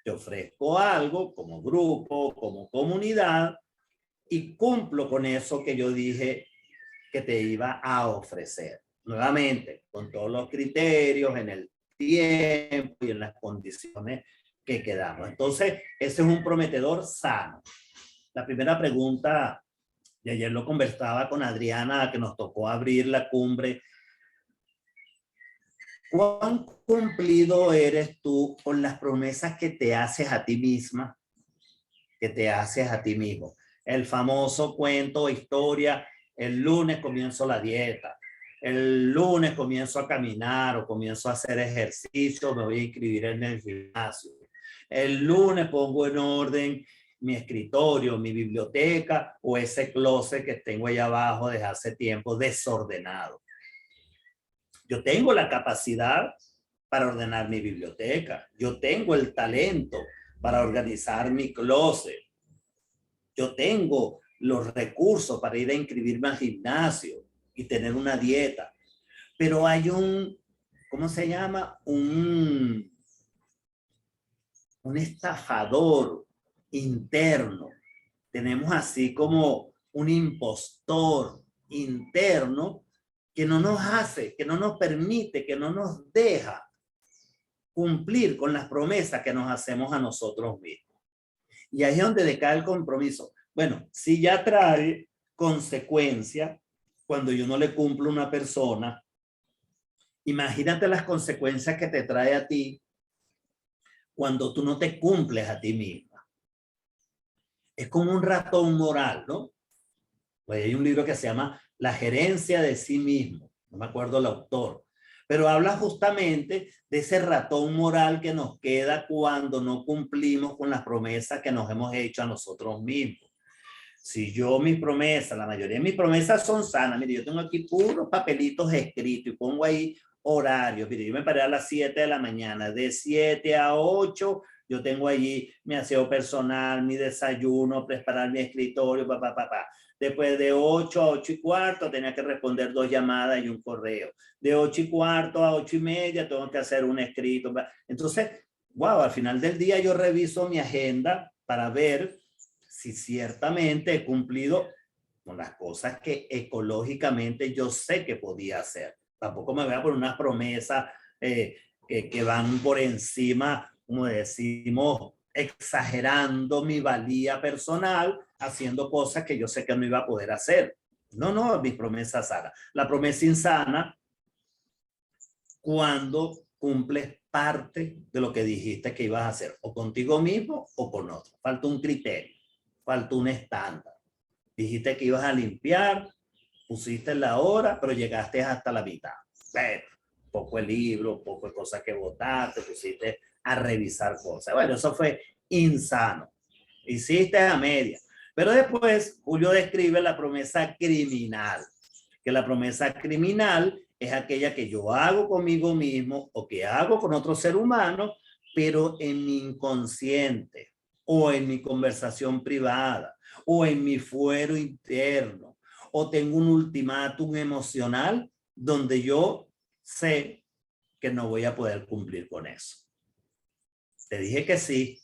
Te ofrezco algo como grupo, como comunidad, y cumplo con eso que yo dije que te iba a ofrecer. Nuevamente, con todos los criterios, en el tiempo y en las condiciones que quedamos. Entonces, ese es un prometedor sano. La primera pregunta, y ayer lo conversaba con Adriana, que nos tocó abrir la cumbre. ¿Cuán cumplido eres tú con las promesas que te haces a ti misma, que te haces a ti mismo? El famoso cuento o historia, el lunes comienzo la dieta, el lunes comienzo a caminar o comienzo a hacer ejercicio, me voy a inscribir en el gimnasio. El lunes pongo en orden mi escritorio, mi biblioteca o ese closet que tengo allá abajo desde hace tiempo desordenado. Yo tengo la capacidad para ordenar mi biblioteca. Yo tengo el talento para organizar mi closet. Yo tengo los recursos para ir a inscribirme al gimnasio y tener una dieta. Pero hay un, ¿cómo se llama? Un estafador interno. Tenemos así como un impostor interno que no nos hace, que no nos permite, que no nos deja cumplir con las promesas que nos hacemos a nosotros mismos. Y ahí es donde decae el compromiso. Bueno, si ya trae consecuencias cuando yo no le cumplo a una persona, imagínate las consecuencias que te trae a ti cuando tú no te cumples a ti misma. Es como un ratón moral, ¿no? Pues hay un libro que se llama La gerencia de sí mismo, no me acuerdo el autor, pero habla justamente de ese ratón moral que nos queda cuando no cumplimos con las promesas que nos hemos hecho a nosotros mismos. Si yo mis promesas, la mayoría de mis promesas son sanas, mire, yo tengo aquí puros papelitos escritos y pongo ahí horarios, mire, yo me paré a las 7 de la mañana, de 7 a 8, yo tengo allí mi aseo personal, mi desayuno, preparar mi escritorio, papá. Después de 8 a 8 y cuarto tenía que responder 2 llamadas y un correo. De 8 y cuarto a 8 y media tengo que hacer un escrito. Entonces, wow, al final del día yo reviso mi agenda para ver si ciertamente he cumplido con las cosas que ecológicamente yo sé que podía hacer. Tampoco me voy a poner unas promesas que van por encima, como decimos, exagerando mi valía personal, haciendo cosas que yo sé que no iba a poder hacer. No, mis promesas sanas. La promesa insana, cuando cumples parte de lo que dijiste que ibas a hacer, o contigo mismo o con otro. Falta un criterio, falta un estándar. Dijiste que ibas a limpiar, pusiste la hora, pero llegaste hasta la mitad. Bueno, poco el libro, poco de cosas que botaste, pusiste a revisar cosas. Bueno, eso fue insano. Hiciste a media. Pero después Julio describe la promesa criminal, que la promesa criminal es aquella que yo hago conmigo mismo o que hago con otro ser humano, pero en mi inconsciente o en mi conversación privada o en mi fuero interno, o tengo un ultimátum emocional donde yo sé que no voy a poder cumplir con eso. Te dije que sí,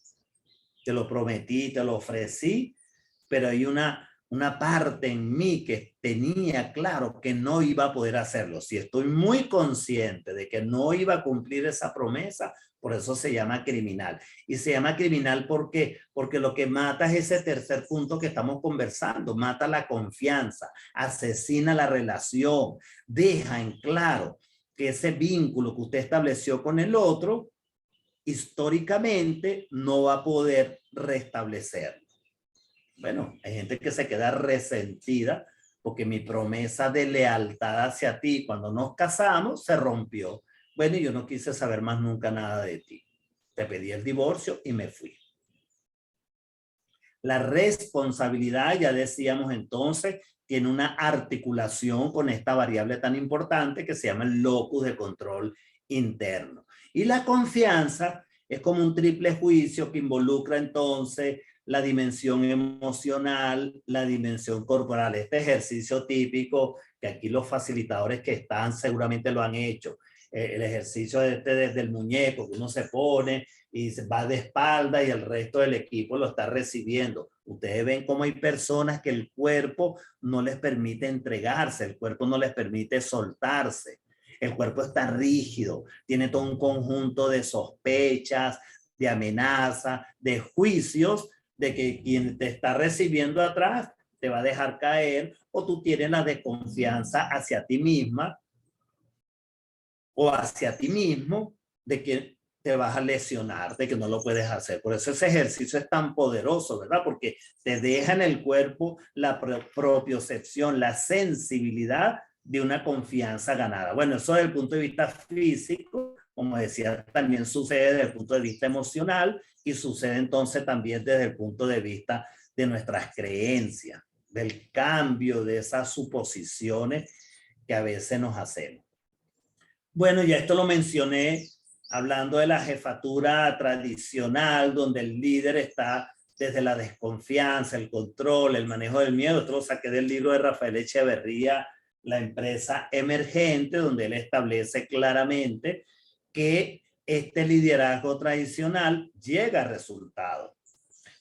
te lo prometí, te lo ofrecí, pero hay una parte en mí que tenía claro que no iba a poder hacerlo. Si estoy muy consciente de que no iba a cumplir esa promesa, por eso se llama criminal. Y se llama criminal porque lo que mata es ese tercer punto que estamos conversando, mata la confianza, asesina la relación, deja en claro que ese vínculo que usted estableció con el otro, históricamente no va a poder restablecerlo. Bueno, hay gente que se queda resentida porque mi promesa de lealtad hacia ti cuando nos casamos se rompió. Bueno, y yo no quise saber más nunca nada de ti. Te pedí el divorcio y me fui. La responsabilidad, ya decíamos entonces, tiene una articulación con esta variable tan importante que se llama el locus de control interno. Y la confianza es como un triple juicio que involucra entonces la dimensión emocional, la dimensión corporal. Este ejercicio típico que aquí los facilitadores que están seguramente lo han hecho. El ejercicio desde el muñeco que uno se pone y se va de espalda y el resto del equipo lo está recibiendo. Ustedes ven cómo hay personas que el cuerpo no les permite entregarse, el cuerpo no les permite soltarse. El cuerpo está rígido, tiene todo un conjunto de sospechas, de amenazas, de juicios, de que quien te está recibiendo atrás te va a dejar caer, o tú tienes la desconfianza hacia ti misma o hacia ti mismo de que te vas a lesionar, de que no lo puedes hacer. Por eso ese ejercicio es tan poderoso, ¿verdad? Porque te deja en el cuerpo la propiocepción, la sensibilidad de una confianza ganada. Bueno, eso desde el punto de vista físico, como decía, también sucede desde el punto de vista emocional y sucede entonces también desde el punto de vista de nuestras creencias, del cambio de esas suposiciones que a veces nos hacemos. Bueno, ya esto lo mencioné hablando de la jefatura tradicional, donde el líder está desde la desconfianza, el control, el manejo del miedo. Esto lo saqué del libro de Rafael Echeverría, La empresa emergente, donde él establece claramente que este liderazgo tradicional llega a resultados,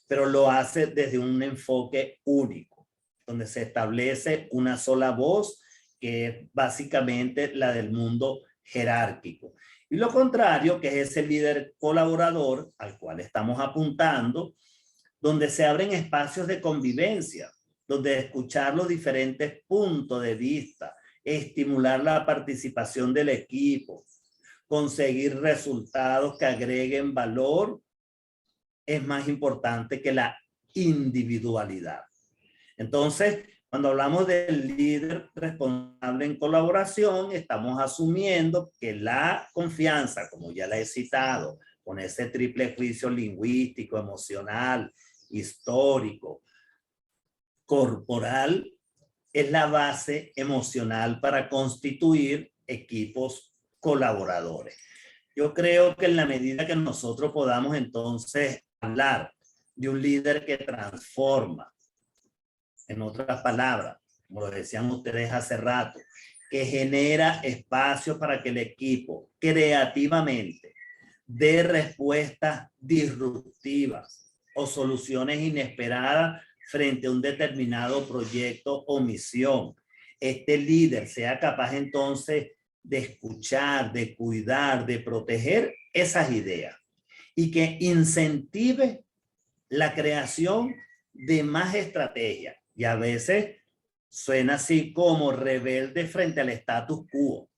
pero lo hace desde un enfoque único, donde se establece una sola voz, que es básicamente la del mundo jerárquico. Y lo contrario, que es ese líder colaborador al cual estamos apuntando, donde se abren espacios de convivencia, donde escuchar los diferentes puntos de vista, estimular la participación del equipo, conseguir resultados que agreguen valor, es más importante que la individualidad. Entonces, cuando hablamos del líder responsable en colaboración, estamos asumiendo que la confianza, como ya la he citado, con ese triple juicio lingüístico, emocional, histórico, corporal, es la base emocional para constituir equipos colaboradores. Yo creo que en la medida que nosotros podamos entonces hablar de un líder que transforma, en otras palabras, como lo decían ustedes hace rato, que genera espacio para que el equipo creativamente dé respuestas disruptivas o soluciones inesperadas frente a un determinado proyecto o misión. Este líder sea capaz entonces de escuchar, de cuidar, de proteger esas ideas y que incentive la creación de más estrategias. Y a veces suena así como rebelde frente al status quo,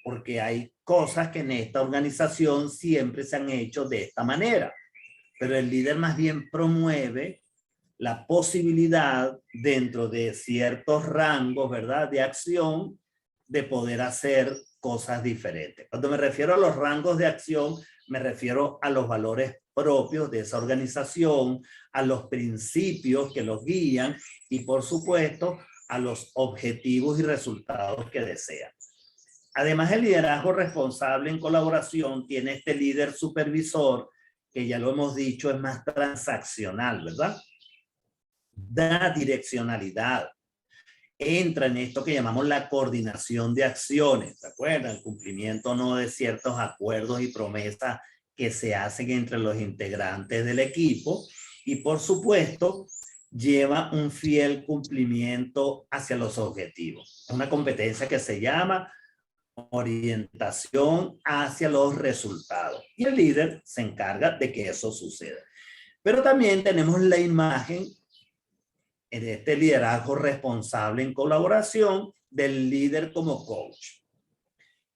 porque hay cosas que en esta organización siempre se han hecho de esta manera, pero el líder más bien promueve la posibilidad dentro de ciertos rangos, ¿verdad?, de acción, de poder hacer cosas diferentes. Cuando me refiero a los rangos de acción, Me refiero a los valores propios de esa organización, a los principios que los guían y, por supuesto, a los objetivos y resultados que desean. Además, el liderazgo responsable en colaboración tiene este líder supervisor, que ya lo hemos dicho, es más transaccional, ¿verdad? Da direccionalidad. Entra en esto que llamamos la coordinación de acciones, ¿se acuerdan? El cumplimiento no de ciertos acuerdos y promesas que se hacen entre los integrantes del equipo y, por supuesto, lleva un fiel cumplimiento hacia los objetivos. Es una competencia que se llama orientación hacia los resultados y el líder se encarga de que eso suceda. Pero también tenemos la imagen de este liderazgo responsable en colaboración del líder como coach,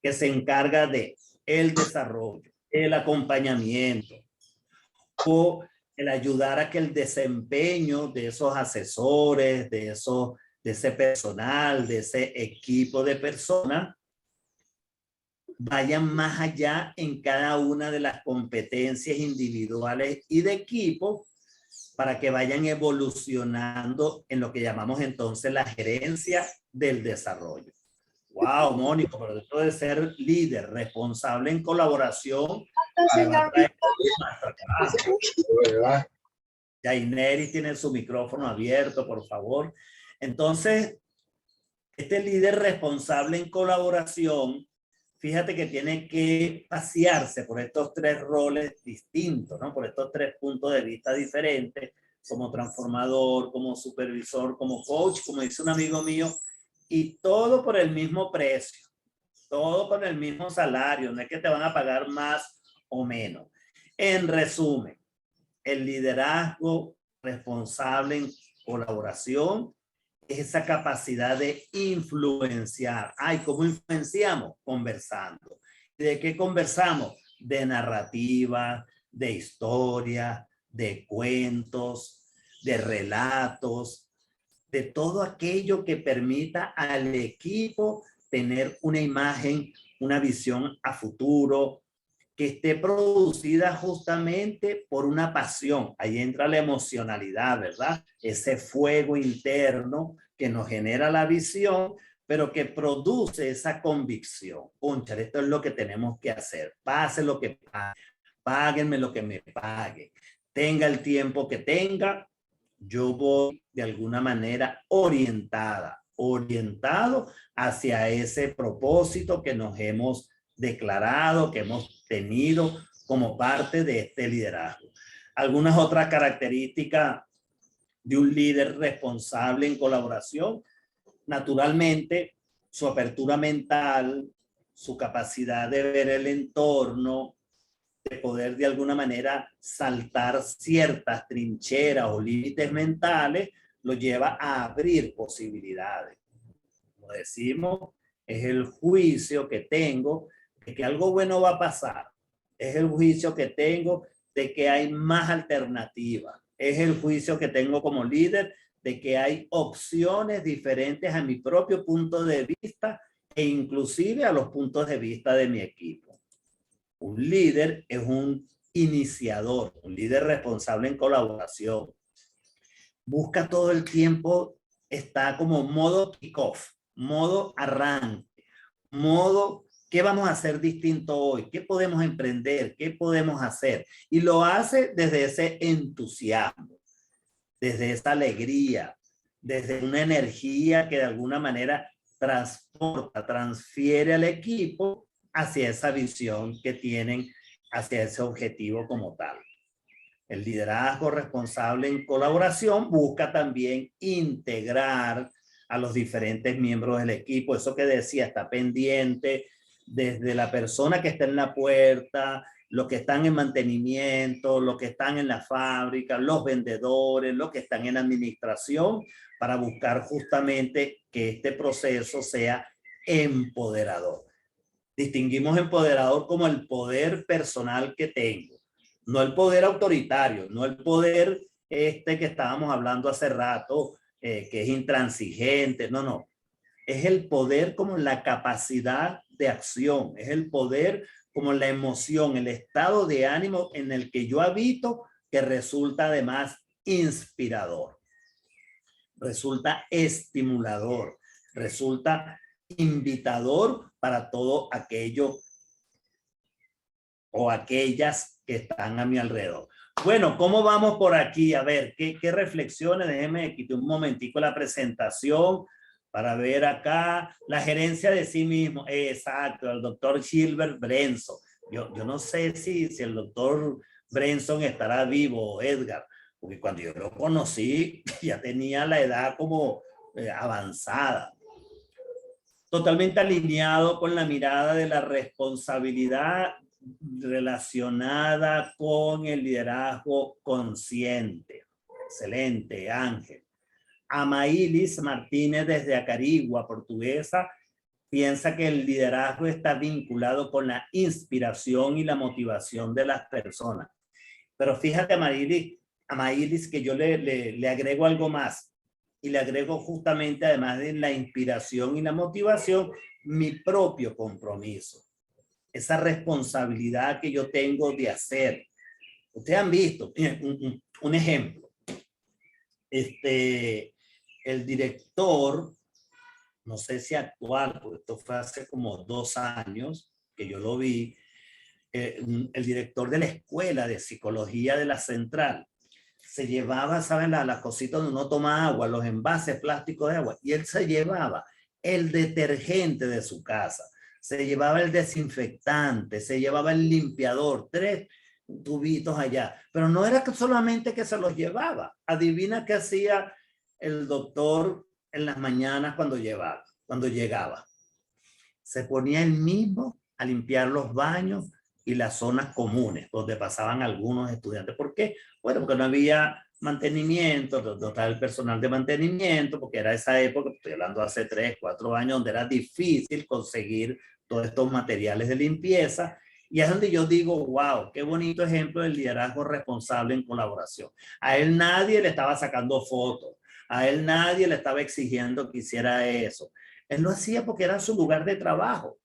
que se encarga de el desarrollo, el acompañamiento o el ayudar a que el desempeño de esos asesores, de ese personal, de ese equipo de personas, vayan más allá en cada una de las competencias individuales y de equipo para que vayan evolucionando en lo que llamamos entonces la gerencia del desarrollo. Wow, Mónico, pero esto de ser líder, responsable en colaboración, Yaineri tiene su micrófono abierto, por favor. Entonces, este líder responsable en colaboración, fíjate que tiene que pasearse por estos tres roles distintos, ¿no? Por estos tres puntos de vista diferentes, como transformador, como supervisor, como coach, como dice un amigo mío, y todo por el mismo precio, todo con el mismo salario, no es que te van a pagar más o menos. En resumen, el liderazgo responsable en colaboración es esa capacidad de influenciar. Ay, ¿cómo influenciamos? Conversando. ¿De qué conversamos? De narrativa, de historia, de cuentos, de relatos, de todo aquello que permita al equipo tener una imagen, una visión a futuro, que esté producida justamente por una pasión. Ahí entra la emocionalidad, ¿verdad? Ese fuego interno que nos genera la visión, pero que produce esa convicción. Cónchale, esto es lo que tenemos que hacer. Pase lo que pase, páguenme lo que me pague, tenga el tiempo que tenga, yo voy de alguna manera orientado hacia ese propósito que nos hemos declarado, que hemos tenido como parte de este liderazgo. Algunas otras características de un líder responsable en colaboración, naturalmente, su apertura mental, su capacidad de ver el entorno, de poder de alguna manera saltar ciertas trincheras o límites mentales, lo lleva a abrir posibilidades. Como decimos, es el juicio que tengo de que algo bueno va a pasar. Es el juicio que tengo de que hay más alternativas. Es el juicio que tengo como líder de que hay opciones diferentes a mi propio punto de vista e inclusive a los puntos de vista de mi equipo. Un líder es un iniciador, un líder responsable en colaboración. Busca todo el tiempo, está como modo kickoff, modo arranque, modo ¿qué vamos a hacer distinto hoy? ¿Qué podemos emprender? ¿Qué podemos hacer? Y lo hace desde ese entusiasmo, desde esa alegría, desde una energía que de alguna manera transporta, transfiere al equipo hacia esa visión que tienen, hacia ese objetivo como tal. El liderazgo responsable en colaboración busca también integrar a los diferentes miembros del equipo. Eso que decía, está pendiente desde la persona que está en la puerta, los que están en mantenimiento, los que están en la fábrica, los vendedores, los que están en administración, para buscar justamente que este proceso sea empoderador. Distinguimos empoderador como el poder personal que tengo, no el poder autoritario, no el poder que estábamos hablando hace rato, que es intransigente, no. Es el poder como la capacidad de acción, es el poder como la emoción, el estado de ánimo en el que yo habito, que resulta además inspirador, resulta estimulador, resulta invitador para todo aquello o aquellas que están a mi alrededor. Bueno, ¿cómo vamos por aquí? A ver, ¿qué reflexiones? Déjenme quitar un momentico la presentación para ver acá la gerencia de sí mismo. Exacto, el doctor Gilbert Brenson. Yo no sé si el doctor Brenson estará vivo, Edgar, porque cuando yo lo conocí ya tenía la edad como avanzada. Totalmente alineado con la mirada de la responsabilidad relacionada con el liderazgo consciente. Excelente, Ángel. Amailis Martínez desde Acarigua, portuguesa, piensa que el liderazgo está vinculado con la inspiración y la motivación de las personas. Pero fíjate, Amailis, que yo le agrego algo más. Y le agrego justamente, además de la inspiración y la motivación, mi propio compromiso. Esa responsabilidad que yo tengo de hacer. Ustedes han visto, un ejemplo. El director, no sé si actual, porque esto fue hace como 2 años que yo lo vi, el director de la escuela de psicología de la Central, se llevaba, ¿saben? Las cositas donde uno toma agua, los envases plásticos de agua, y él se llevaba el detergente de su casa, se llevaba el desinfectante, se llevaba el limpiador, 3 tubitos allá, pero no era solamente que se los llevaba. Adivina qué hacía el doctor en las mañanas cuando llegaba. Se ponía él mismo a limpiar los baños y las zonas comunes donde pasaban algunos estudiantes. ¿Por qué? Bueno, porque no había mantenimiento, no estaba el personal de mantenimiento, porque era esa época, estoy hablando hace 3, 4 años, donde era difícil conseguir todos estos materiales de limpieza. Y es donde yo digo, wow, qué bonito ejemplo del liderazgo responsable en colaboración. A él nadie le estaba sacando fotos, a él nadie le estaba exigiendo que hiciera eso. Él lo hacía porque era su lugar de trabajo.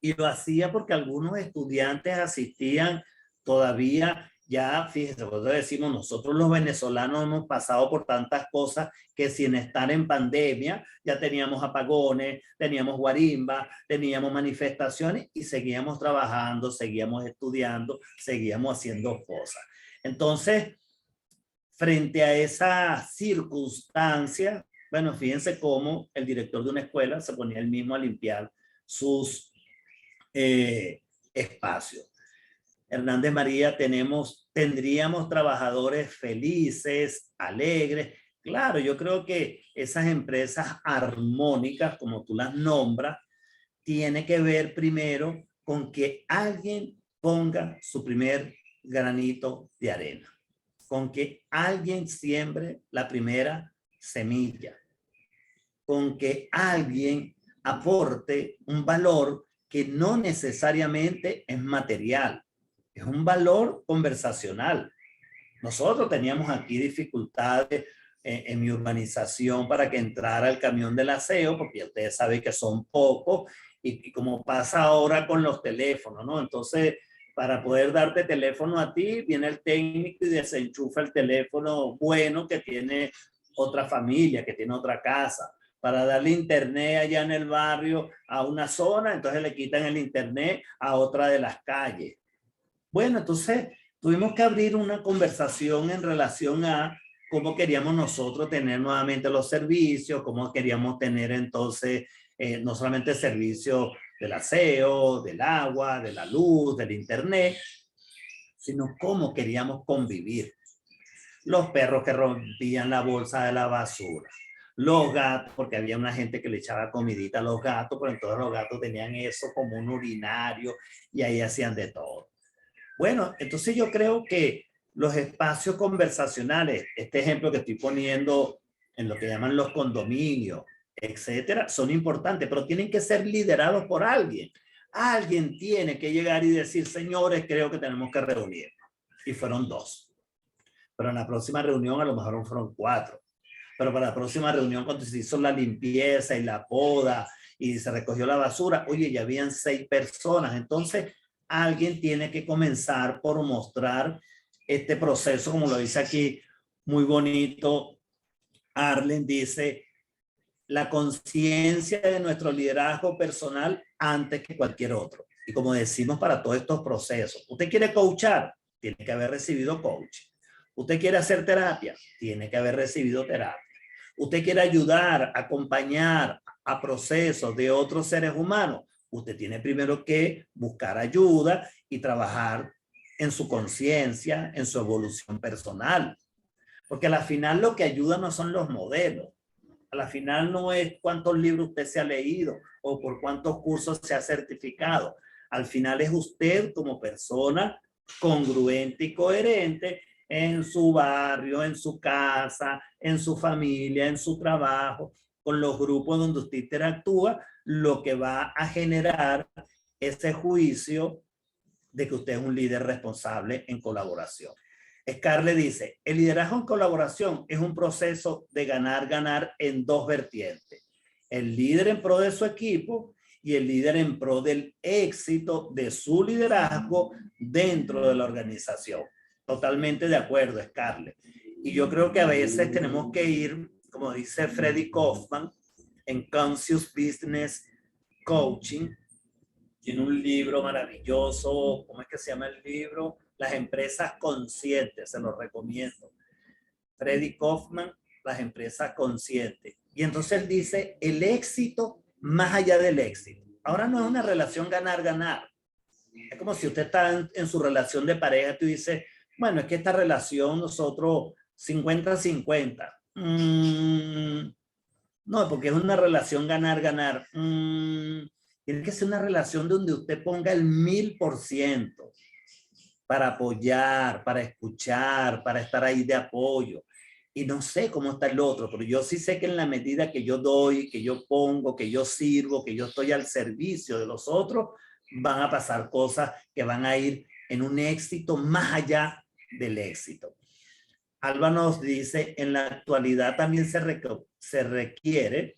Y lo hacía porque algunos estudiantes asistían todavía, ya fíjense, nosotros decimos, nosotros los venezolanos hemos pasado por tantas cosas que sin estar en pandemia ya teníamos apagones, teníamos guarimba, teníamos manifestaciones y seguíamos trabajando, seguíamos estudiando, seguíamos haciendo cosas. Entonces, frente a esa circunstancia, bueno, fíjense cómo el director de una escuela se ponía él mismo a limpiar sus espacios. Hernández María, tendríamos trabajadores felices, alegres. Claro, yo creo que esas empresas armónicas, como tú las nombras, tiene que ver primero con que alguien ponga su primer granito de arena, con que alguien siembre la primera semilla, con que alguien aporte un valor que no necesariamente es material, es un valor conversacional. Nosotros teníamos aquí dificultades en mi urbanización para que entrara el camión del aseo, porque ustedes saben que son pocos, y como pasa ahora con los teléfonos, ¿no? Entonces, para poder darte teléfono a ti, viene el técnico y desenchufa el teléfono bueno que tiene otra familia, que tiene otra casa. Para darle internet allá en el barrio a una zona, entonces le quitan el internet a otra de las calles. Bueno, entonces tuvimos que abrir una conversación en relación a cómo queríamos nosotros tener nuevamente los servicios, cómo queríamos tener entonces no solamente servicios del aseo, del agua, de la luz, del internet, sino cómo queríamos convivir. Los perros que rompían la bolsa de la basura, los gatos, porque había una gente que le echaba comidita a los gatos, pero entonces los gatos tenían eso como un urinario y ahí hacían de todo. Bueno, entonces yo creo que los espacios conversacionales, este ejemplo que estoy poniendo en lo que llaman los condominios, etcétera, son importantes, pero tienen que ser liderados por alguien. Alguien tiene que llegar y decir, señores, creo que tenemos que reunirnos. Y fueron 2. Pero en la próxima reunión a lo mejor fueron 4. Pero para la próxima reunión, cuando se hizo la limpieza y la poda y se recogió la basura. Oye, ya habían 6 personas. Entonces, alguien tiene que comenzar por mostrar este proceso, como lo dice aquí, muy bonito. Arlen dice, la conciencia de nuestro liderazgo personal antes que cualquier otro. Y como decimos para todos estos procesos, usted quiere coachar, tiene que haber recibido coaching. Usted quiere hacer terapia, tiene que haber recibido terapia. Usted quiere ayudar, acompañar a procesos de otros seres humanos, usted tiene primero que buscar ayuda y trabajar en su conciencia, en su evolución personal. Porque al final lo que ayuda no son los modelos. A la final no es cuántos libros usted se ha leído o por cuántos cursos se ha certificado. Al final es usted como persona congruente y coherente en su barrio, en su casa, en su familia, en su trabajo, con los grupos donde usted interactúa, lo que va a generar ese juicio de que usted es un líder responsable en colaboración. Scarlett dice, el liderazgo en colaboración es un proceso de ganar en 2 vertientes. El líder en pro de su equipo y el líder en pro del éxito de su liderazgo dentro de la organización. Totalmente de acuerdo, Scarlett. Y yo creo que a veces tenemos que ir, como dice Freddy Kaufman, en Conscious Business Coaching. Tiene un libro maravilloso. ¿Cómo es que se llama el libro? Las empresas conscientes, se lo recomiendo. Freddy Kaufman, Las empresas conscientes. Y entonces él dice, el éxito más allá del éxito. Ahora no es una relación ganar-ganar. Es como si usted está en su relación de pareja, tú dices, bueno, es que esta relación nosotros 50-50. No, porque es una relación ganar-ganar. Tiene que ser una relación donde usted ponga el 1000% para apoyar, para escuchar, para estar ahí de apoyo. Y no sé cómo está el otro, pero yo sí sé que en la medida que yo doy, que yo pongo, que yo sirvo, que yo estoy al servicio de los otros, van a pasar cosas que van a ir en un éxito más allá del éxito. Alba nos dice, en la actualidad también se requiere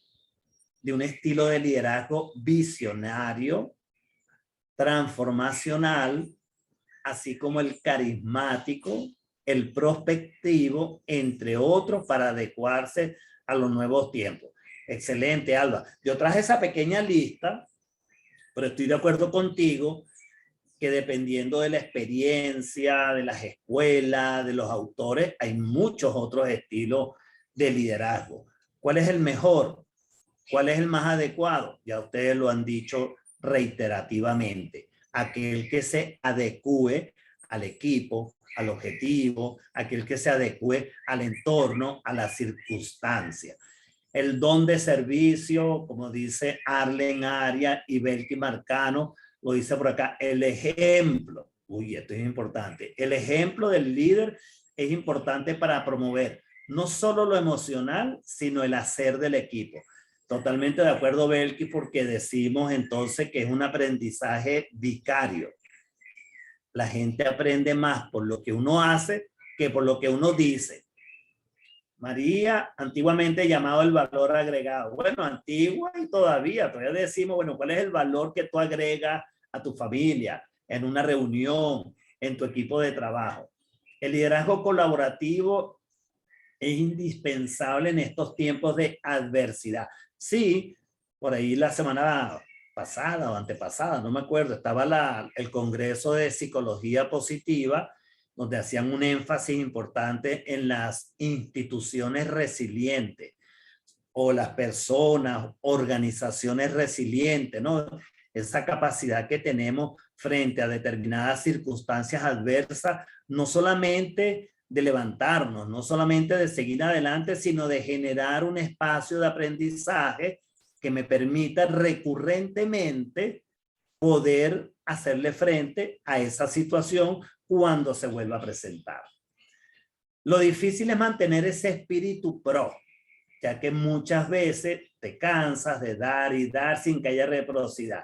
de un estilo de liderazgo visionario, transformacional, así como el carismático, el prospectivo, entre otros, para adecuarse a los nuevos tiempos. Excelente, Alba. Yo traje esa pequeña lista, pero estoy de acuerdo contigo que dependiendo de la experiencia, de las escuelas, de los autores, hay muchos otros estilos de liderazgo. ¿Cuál es el mejor? ¿Cuál es el más adecuado? Ya ustedes lo han dicho reiterativamente. Aquel que se adecue al equipo, al objetivo, aquel que se adecue al entorno, a la circunstancia. El don de servicio, como dice Arlen Aria y Belki Marcano, lo dice por acá, el ejemplo. Uy, esto es importante. El ejemplo del líder es importante para promover no solo lo emocional, sino el hacer del equipo. Totalmente de acuerdo, Belki, porque decimos entonces que es un aprendizaje vicario. La gente aprende más por lo que uno hace que por lo que uno dice. María, antiguamente llamado el valor agregado. Bueno, antigua y todavía decimos, bueno, ¿cuál es el valor que tú agregas a tu familia, en una reunión, en tu equipo de trabajo? El liderazgo colaborativo es indispensable en estos tiempos de adversidad. Sí, por ahí la semana pasada o antepasada, no me acuerdo, estaba el Congreso de Psicología Positiva, donde hacían un énfasis importante en las instituciones resilientes o las personas, organizaciones resilientes, ¿no? Esa capacidad que tenemos frente a determinadas circunstancias adversas, no solamente de levantarnos, no solamente de seguir adelante, sino de generar un espacio de aprendizaje que me permita recurrentemente poder hacerle frente a esa situación cuando se vuelva a presentar. Lo difícil es mantener ese espíritu pro, ya que muchas veces te cansas de dar y dar sin que haya reciprocidad.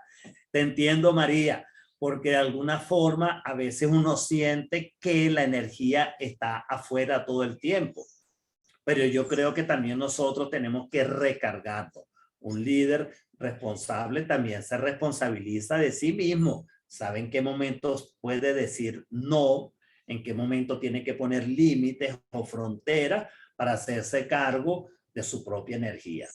Te entiendo, María, porque de alguna forma a veces uno siente que la energía está afuera todo el tiempo. Pero yo creo que también nosotros tenemos que recargarnos. Un líder responsable también se responsabiliza de sí mismo, sabe en qué momentos puede decir no, en qué momento tiene que poner límites o fronteras para hacerse cargo de su propia energía.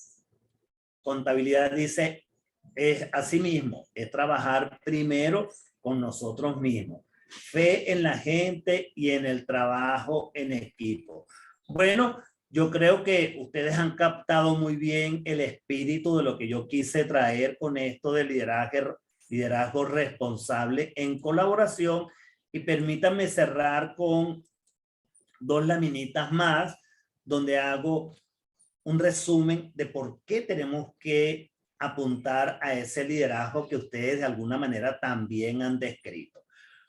Contabilidad dice, es así mismo, es trabajar primero con nosotros mismos. Fe en la gente y en el trabajo en equipo. Bueno, yo creo que ustedes han captado muy bien el espíritu de lo que yo quise traer con esto de liderazgo responsable en colaboración, y permítanme cerrar con dos laminitas más donde hago un resumen de por qué tenemos que apuntar a ese liderazgo que ustedes de alguna manera también han descrito.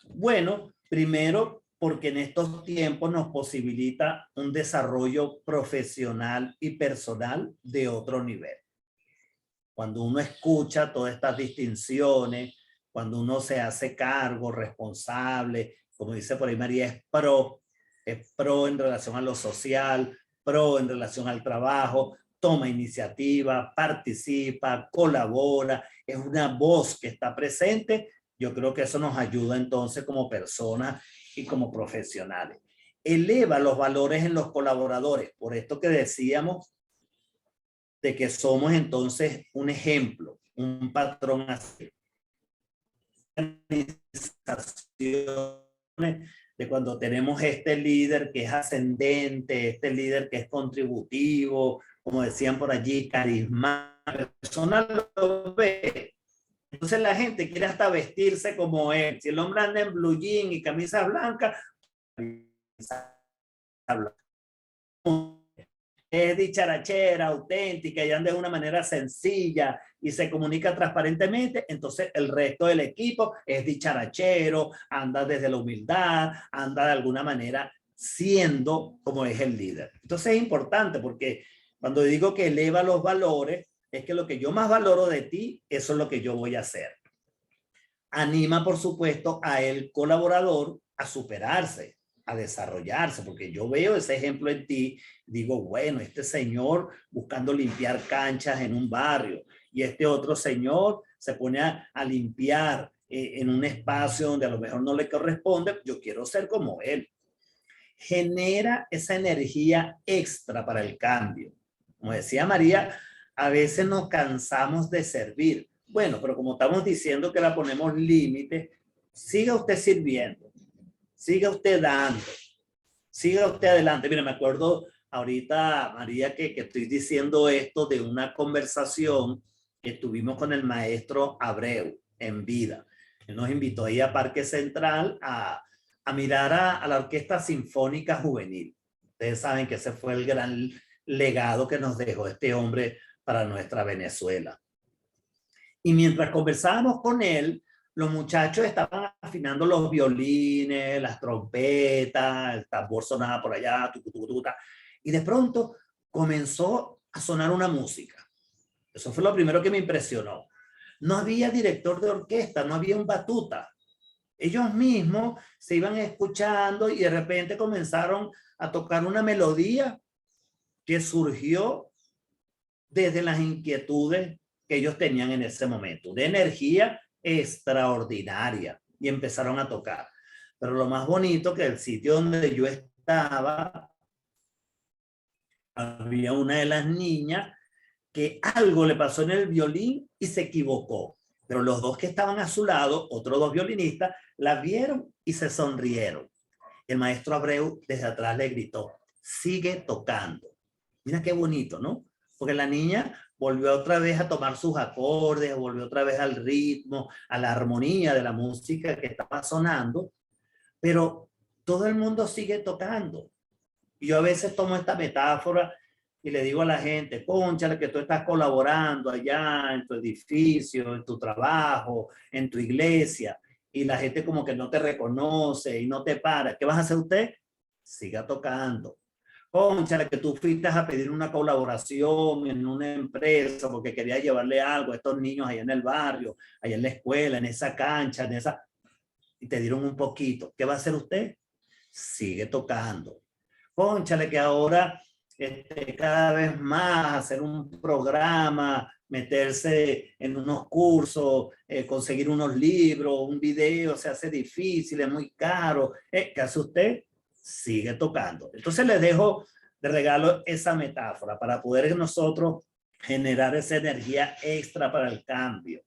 Bueno, primero, porque en estos tiempos nos posibilita un desarrollo profesional y personal de otro nivel. Cuando uno escucha todas estas distinciones, cuando uno se hace cargo, responsable, como dice por ahí María, es pro en relación a lo social, pro en relación al trabajo, toma iniciativa, participa, colabora, es una voz que está presente. Yo creo que eso nos ayuda entonces como personas y como profesionales. Eleva los valores en los colaboradores, por esto que decíamos de que somos entonces un ejemplo, un patrón así. De cuando tenemos este líder que es ascendente, este líder que es contributivo, como decían por allí, carismático, la persona lo ve. Entonces la gente quiere hasta vestirse como él. Si el hombre anda en blue jean y camisa blanca, es dicharachera, auténtica y anda de una manera sencilla y se comunica transparentemente, entonces el resto del equipo es dicharachero, anda desde la humildad, anda de alguna manera siendo como es el líder. Entonces es importante porque cuando digo que eleva los valores, es que lo que yo más valoro de ti, eso es lo que yo voy a hacer. Anima, por supuesto, a el colaborador a superarse, a desarrollarse, porque yo veo ese ejemplo en ti, digo, bueno, este señor buscando limpiar canchas en un barrio y este otro señor se pone a limpiar en un espacio donde a lo mejor no le corresponde, yo quiero ser como él. Genera esa energía extra para el cambio. Como decía María, a veces nos cansamos de servir. Bueno, pero como estamos diciendo que la ponemos límite, siga usted sirviendo, siga usted dando, siga usted adelante. Mira, me acuerdo ahorita, María, que estoy diciendo esto de una conversación que tuvimos con el maestro Abreu en vida. Él nos invitó ahí a Parque Central a mirar a la Orquesta Sinfónica Juvenil. Ustedes saben que ese fue el gran legado que nos dejó este hombre para nuestra Venezuela. Y mientras conversábamos con él, los muchachos estaban afinando los violines, las trompetas, el tambor sonaba por allá, y de pronto comenzó a sonar una música. Eso fue lo primero que me impresionó. No había director de orquesta, no había un batuta. Ellos mismos se iban escuchando y de repente comenzaron a tocar una melodía que surgió desde las inquietudes que ellos tenían en ese momento, de energía extraordinaria, y empezaron a tocar. Pero lo más bonito que el sitio donde yo estaba, había una de las niñas que algo le pasó en el violín y se equivocó. Pero los dos que estaban a su lado, otros dos violinistas, la vieron y se sonrieron. El maestro Abreu desde atrás le gritó, sigue tocando. Mira qué bonito, ¿no? Porque la niña volvió otra vez a tomar sus acordes, volvió otra vez al ritmo, a la armonía de la música que estaba sonando, pero todo el mundo sigue tocando. Y yo a veces tomo esta metáfora y le digo a la gente, cónchale, que tú estás colaborando allá en tu edificio, en tu trabajo, en tu iglesia, y la gente como que no te reconoce y no te para. ¿Qué vas a hacer usted? Siga tocando. Cónchale, que tú fuiste a pedir una colaboración en una empresa porque quería llevarle algo a estos niños allá en el barrio, allá en la escuela, en esa cancha, en esa, y te dieron un poquito. ¿Qué va a hacer usted? Sigue tocando. Cónchale, que ahora cada vez más hacer un programa meterse en unos cursos, conseguir unos libros, un video, se hace difícil, es muy caro. ¿Qué hace usted? Sigue tocando. Entonces les dejo de regalo esa metáfora para poder nosotros generar esa energía extra para el cambio.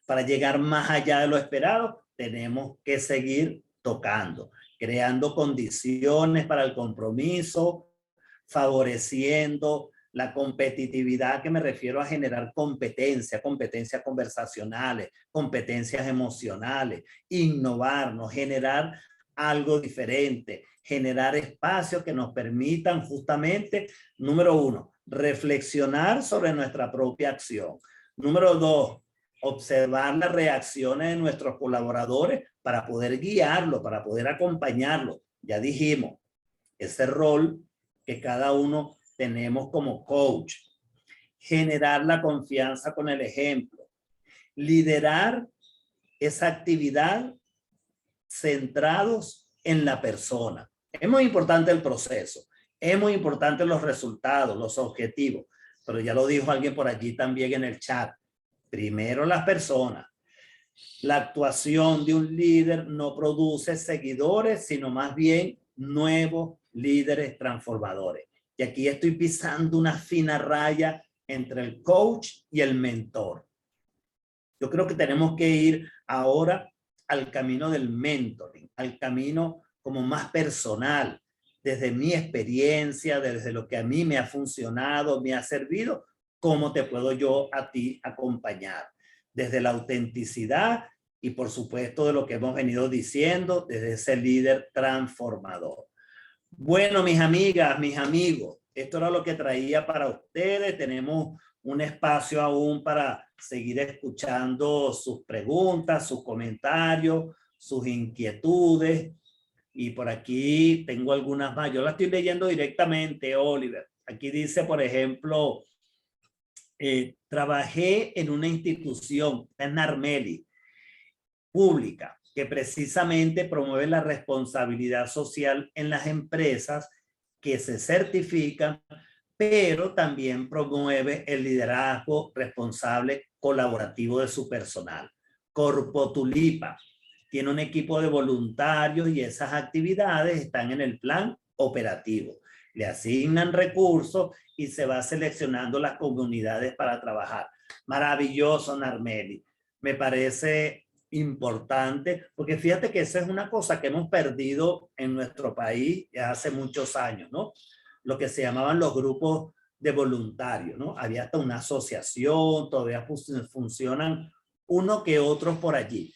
Para llegar más allá de lo esperado, tenemos que seguir tocando, creando condiciones para el compromiso, favoreciendo la competitividad, que me refiero a generar competencias conversacionales, competencias emocionales, innovarnos, generar algo diferente, generar espacios que nos permitan justamente, número uno, reflexionar sobre nuestra propia acción. Número dos, observar las reacciones de nuestros colaboradores para poder guiarlo, para poder acompañarlo. Ya dijimos, ese rol que cada uno tenemos como coach. Generar la confianza con el ejemplo. Liderar esa actividad centrados en la persona. Es muy importante el proceso, es muy importante los resultados, los objetivos, pero ya lo dijo alguien por allí también en el chat. Primero las personas. La actuación de un líder no produce seguidores, sino más bien nuevos líderes transformadores. Y aquí estoy pisando una fina raya entre el coach y el mentor. Yo creo que tenemos que ir ahora al camino del mentoring, al camino como más personal, desde mi experiencia, desde lo que a mí me ha funcionado, me ha servido, cómo te puedo yo a ti acompañar, desde la autenticidad y por supuesto de lo que hemos venido diciendo, desde ese líder transformador. Bueno, mis amigas, mis amigos, esto era lo que traía para ustedes. Tenemos un espacio aún para seguir escuchando sus preguntas, sus comentarios, sus inquietudes. Y por aquí tengo algunas más. Yo las estoy leyendo directamente, Oliver. Aquí dice, por ejemplo, trabajé en una institución, en Armeli, pública, que precisamente promueve la responsabilidad social en las empresas que se certifican, pero también promueve el liderazgo responsable colaborativo de su personal. Corpo Tulipa tiene un equipo de voluntarios y esas actividades están en el plan operativo. Le asignan recursos y se va seleccionando las comunidades para trabajar. Maravilloso, Narmeli. Me parece importante, porque fíjate que esa es una cosa que hemos perdido en nuestro país ya hace muchos años, ¿no? Lo que se llamaban los grupos de voluntarios, ¿no? Había hasta una asociación, todavía funcionan uno que otros por allí.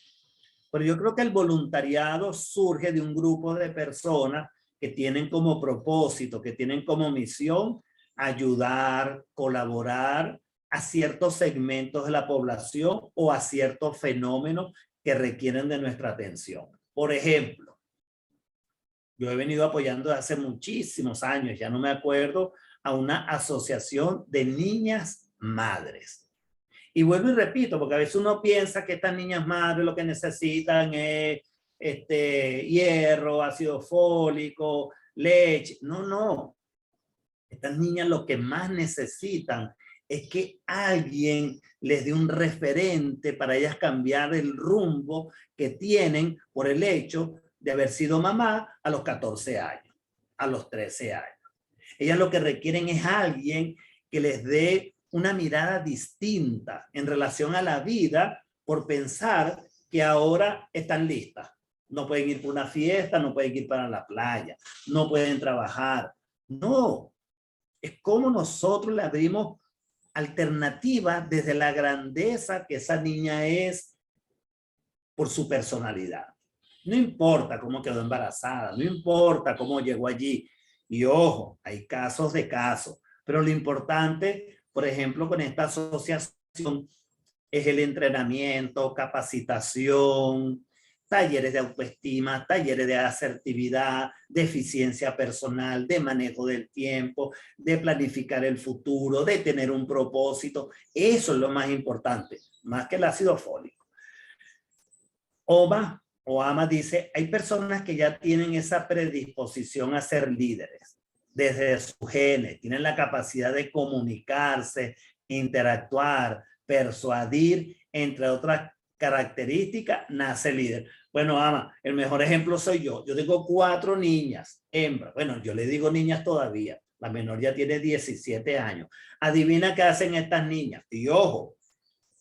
Pero yo creo que el voluntariado surge de un grupo de personas que tienen como propósito, que tienen como misión ayudar, colaborar a ciertos segmentos de la población o a ciertos fenómenos que requieren de nuestra atención. Por ejemplo, yo he venido apoyando hace muchísimos años, ya no me acuerdo, a una asociación de niñas madres. Y vuelvo y repito, porque a veces uno piensa que estas niñas madres lo que necesitan es hierro, ácido fólico, leche. No, no. Estas niñas lo que más necesitan es que alguien les dé un referente para ellas cambiar el rumbo que tienen por el hecho de haber sido mamá a los 14 años, a los 13 años. Ellas lo que requieren es alguien que les dé una mirada distinta en relación a la vida por pensar que ahora están listas. No pueden ir por una fiesta, no pueden ir para la playa, no pueden trabajar. No, es como nosotros le abrimos alternativas desde la grandeza que esa niña es por su personalidad. No importa cómo quedó embarazada, no importa cómo llegó allí. Y ojo, hay casos de casos, pero lo importante, por ejemplo, con esta asociación es el entrenamiento, capacitación, talleres de autoestima, talleres de asertividad, de eficiencia personal, de manejo del tiempo, de planificar el futuro, de tener un propósito. Eso es lo más importante, más que el ácido fólico. Obama dice, hay personas que ya tienen esa predisposición a ser líderes desde sus genes, tienen la capacidad de comunicarse, interactuar, persuadir, entre otras características, nace líder. Bueno, ama, el mejor ejemplo soy yo. Yo tengo 4 niñas, hembras. Bueno, yo le digo niñas todavía. La menor ya tiene 17 años. Adivina qué hacen estas niñas. Y ojo,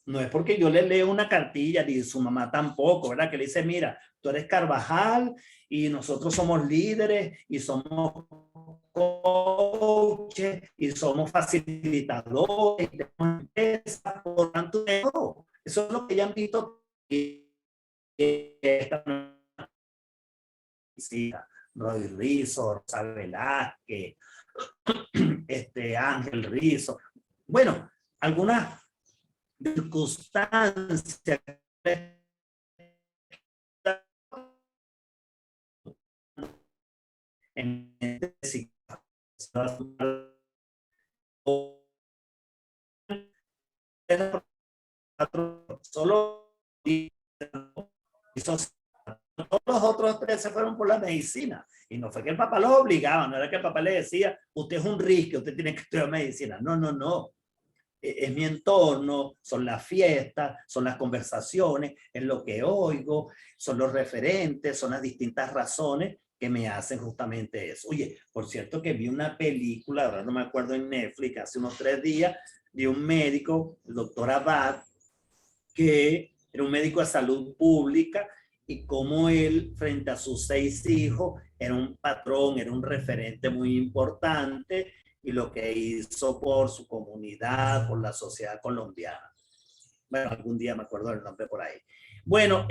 no es porque yo le leo una cartilla, ni su mamá tampoco, ¿verdad? Que le dice, mira, tú eres Carvajal y nosotros somos líderes y somos coaches y somos facilitadores. Por tanto, eso es lo que ya han visto. Roy Rizzo, Rosa Velázquez, Ángel Rizzo. Bueno, algunas circunstancias en este solo todos los otros 3 se fueron por la medicina. Y no fue que el papá los obligaba, no era que el papá le decía, usted es un risco, usted tiene que estudiar medicina. No, no, no. Es mi entorno, son las fiestas, son las conversaciones, es lo que oigo, son los referentes, son las distintas razones que me hacen justamente eso. Oye, por cierto que vi una película, ahora no me acuerdo, en Netflix, hace unos 3 días, de un médico, el doctor Abad, que era un médico de salud pública, y cómo él, frente a sus 6 hijos, era un patrón, era un referente muy importante, y lo que hizo por su comunidad, por la sociedad colombiana. Bueno, algún día me acuerdo del nombre por ahí. Bueno,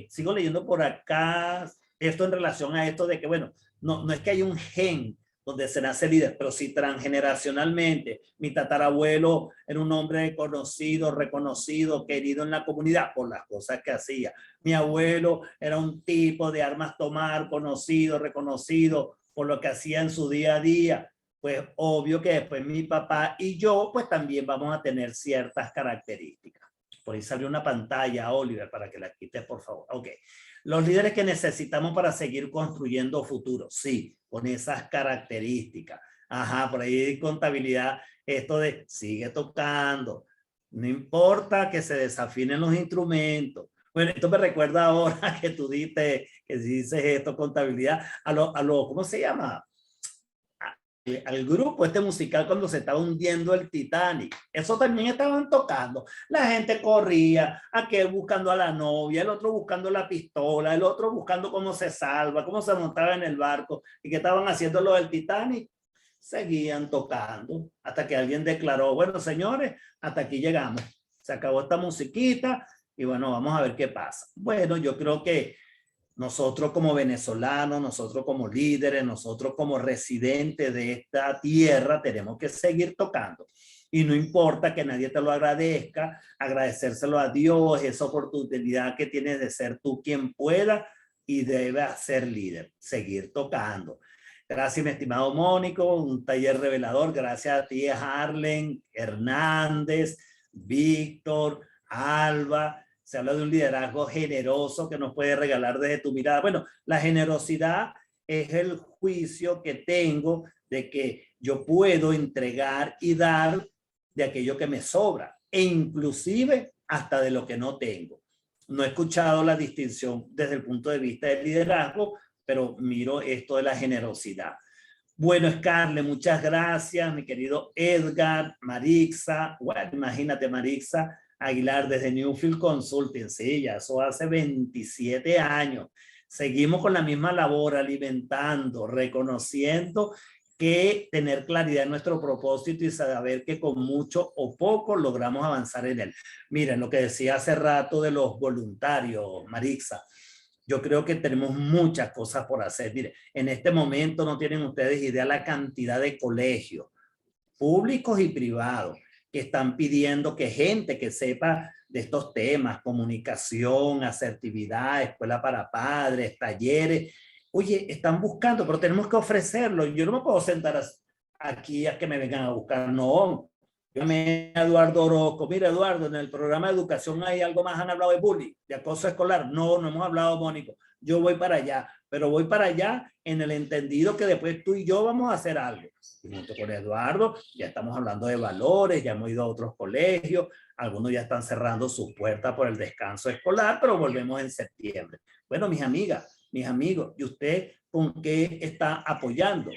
sigo leyendo por acá, esto en relación a esto de que, bueno, no es que hay un gen donde se nace líder, pero sí transgeneracionalmente. Mi tatarabuelo era un hombre conocido, reconocido, querido en la comunidad por las cosas que hacía. Mi abuelo era un tipo de armas tomar, conocido, reconocido por lo que hacía en su día a día. Pues obvio que después mi papá y yo, pues también vamos a tener ciertas características. Por ahí salió una pantalla, Oliver, para que la quites, por favor. Ok. Los líderes que necesitamos para seguir construyendo futuro. Sí, con esas características. Ajá, por ahí contabilidad, esto de sigue tocando. No importa que se desafinen los instrumentos. Bueno, esto me recuerda ahora que tú dices, que dices esto, contabilidad, ¿cómo se llama? Al grupo musical cuando se estaba hundiendo el Titanic. Eso también estaban tocando. La gente corría, aquel buscando a la novia, el otro buscando la pistola, el otro buscando cómo se salva, cómo se montaba en el barco. ¿Y qué estaban haciendo lo del Titanic? Seguían tocando hasta que alguien declaró, bueno, señores, hasta aquí llegamos. Se acabó esta musiquita y bueno, vamos a ver qué pasa. Bueno, yo creo que nosotros como venezolanos, nosotros como líderes, nosotros como residentes de esta tierra, tenemos que seguir tocando. Y no importa que nadie te lo agradezca, agradecérselo a Dios, esa oportunidad que tienes de ser tú quien pueda y debe ser líder, seguir tocando. Gracias, mi estimado Mónico, un taller revelador. Gracias a ti, Harlen, Hernández, Víctor, Alba. Se habla de un liderazgo generoso que nos puede regalar desde tu mirada. Bueno, la generosidad es el juicio que tengo de que yo puedo entregar y dar de aquello que me sobra, e inclusive hasta de lo que no tengo. No he escuchado la distinción desde el punto de vista del liderazgo, pero miro esto de la generosidad. Bueno, Scarlett, muchas gracias, mi querido Edgar, Marixa. Bueno, imagínate, Marixa Aguilar desde Newfield Consulting, sí, ya eso hace 27 años. Seguimos con la misma labor, alimentando, reconociendo que tener claridad en nuestro propósito y saber que con mucho o poco logramos avanzar en él. Miren, lo que decía hace rato de los voluntarios, Marixa, yo creo que tenemos muchas cosas por hacer. Mire, en este momento no tienen ustedes idea la cantidad de colegios públicos y privados que están pidiendo que gente que sepa de estos temas, comunicación, asertividad, escuela para padres, talleres, oye, están buscando, pero tenemos que ofrecerlo. Yo no me puedo sentar aquí a que me vengan a buscar, no. Yo me Eduardo Orozco, mira Eduardo, en el programa de educación hay algo más, han hablado de bullying, de acoso escolar, no hemos hablado, Mónico. yo voy para allá, pero voy para allá en el entendido que después tú y yo vamos a hacer algo. Y junto con Eduardo ya estamos hablando de valores, ya hemos ido a otros colegios, algunos ya están cerrando sus puertas por el descanso escolar, pero volvemos en septiembre. Bueno, mis amigas, mis amigos, ¿y usted con qué está apoyando?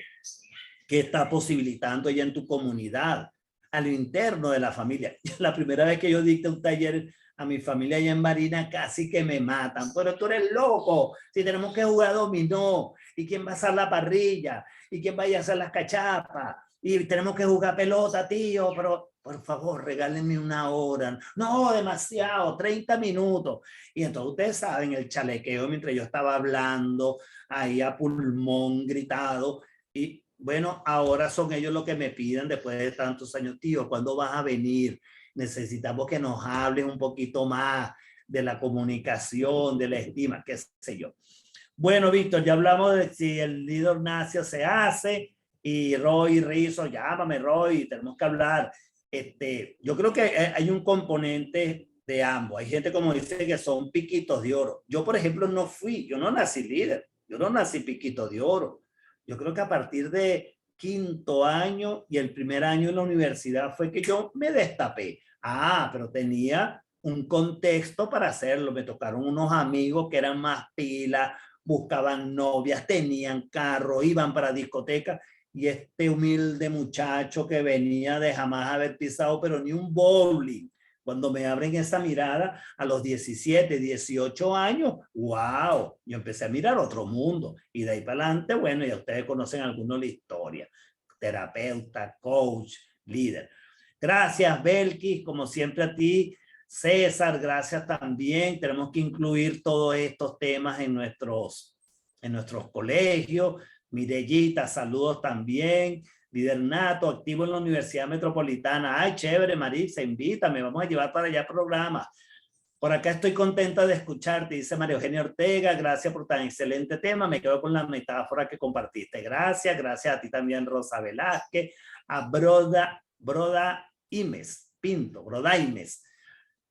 ¿Qué está posibilitando ella en tu comunidad? A lo interno de la familia. La primera vez que yo dicté un taller a mi familia allá en Marina, casi que me matan. Pero tú eres loco. Si tenemos que jugar dominó, ¿y quién va a hacer la parrilla? ¿Y quién va a hacer las cachapas? Y tenemos que jugar pelota, tío, pero por favor, regálenme una hora. No, demasiado, 30 minutos. Y entonces ustedes saben el chalequeo mientras yo estaba hablando, ahí a pulmón gritado. Y bueno, ahora son ellos los que me piden después de tantos años, tío, ¿cuándo vas a venir? Necesitamos que nos hables un poquito más de la comunicación, de la estima, qué sé yo. Bueno, Víctor, ya hablamos de si el líder Ignacio se hace y Roy Rizzo, llámame Roy, tenemos que hablar. Yo creo que hay un componente de ambos. Hay gente como dice que son piquitos de oro. Yo, por ejemplo, no fui, yo no nací líder, yo no nací piquito de oro. Yo creo que a partir de quinto año y el primer año en la universidad fue que yo me destapé. Pero tenía un contexto para hacerlo. Me tocaron unos amigos que eran más pilas, buscaban novias, tenían carro, iban para discotecas. Y este humilde muchacho que venía de jamás haber pisado, pero ni un bowling. Cuando me abren esa mirada a los 17, 18 años, wow, yo empecé a mirar otro mundo. Y de ahí para adelante, bueno, ya ustedes conocen algunos la historia. Terapeuta, coach, líder. Gracias, Belkis, como siempre a ti. César, gracias también. Tenemos que incluir todos estos temas en nuestros colegios. Mirellita, saludos también. Líder nato, activo en la Universidad Metropolitana. Ay, chévere, Marisa, invítame, vamos a llevar para allá programas. Por acá estoy contenta de escucharte, dice María Eugenia Ortega, gracias por tan excelente tema, me quedo con la metáfora que compartiste. Gracias, gracias a ti también, Rosa Velázquez, a Broda Imes, Pinto, Broda Imes.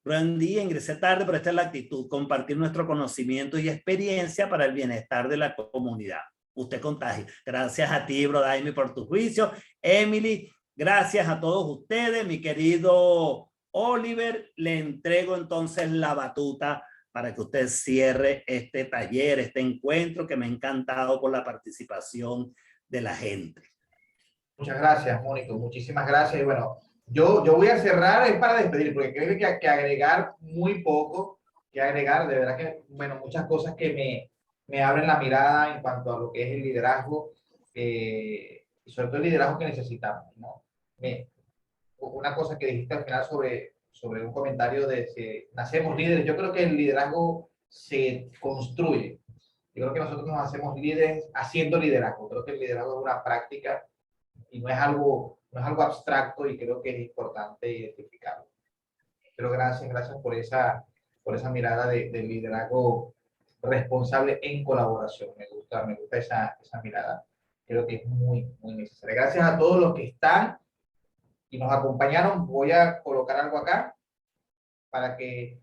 Buen día, ingresé tarde, pero esta es la actitud, compartir nuestro conocimiento y experiencia para el bienestar de la comunidad. Usted contagia. Gracias a ti, Brodaimi, por tu juicio. Emily, gracias a todos ustedes. Mi querido Oliver, le entrego entonces la batuta para que usted cierre este taller, este encuentro que me ha encantado por la participación de la gente. Muchas gracias, Mónico. Muchísimas gracias. Y bueno, yo voy a cerrar es para despedir, porque creo que agregar muy poco, que agregar, de verdad que, bueno, muchas cosas que me abren la mirada en cuanto a lo que es el liderazgo, y sobre todo el liderazgo que necesitamos, ¿no? Una cosa que dijiste al final sobre un comentario de si nacemos líderes, yo creo que el liderazgo se construye. Yo creo que nosotros nos hacemos líderes haciendo liderazgo. Creo que el liderazgo es una práctica y no es algo abstracto, y creo que es importante identificarlo. Pero gracias por esa mirada de liderazgo responsable en colaboración. Me gusta esa mirada. Creo que es muy necesaria. Gracias a todos los que están y nos acompañaron. Voy a colocar algo acá para que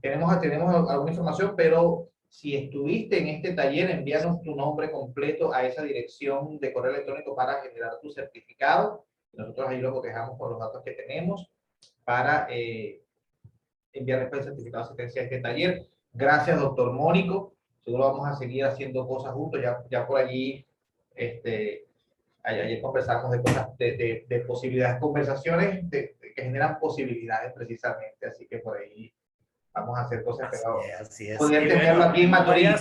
tenemos alguna información, pero si estuviste en este taller, envíanos tu nombre completo a esa dirección de correo electrónico para generar tu certificado. Nosotros ahí lo cotejamos con los datos que tenemos para enviar después el certificado de asistencia a este taller. Gracias, doctor Mónico. Seguro vamos a seguir haciendo cosas juntos. Ya por allí, ayer conversamos de cosas, de posibilidades, conversaciones que generan posibilidades precisamente. Así que por ahí vamos a hacer cosas. Así es. Poder tenerlo aquí en Maturín.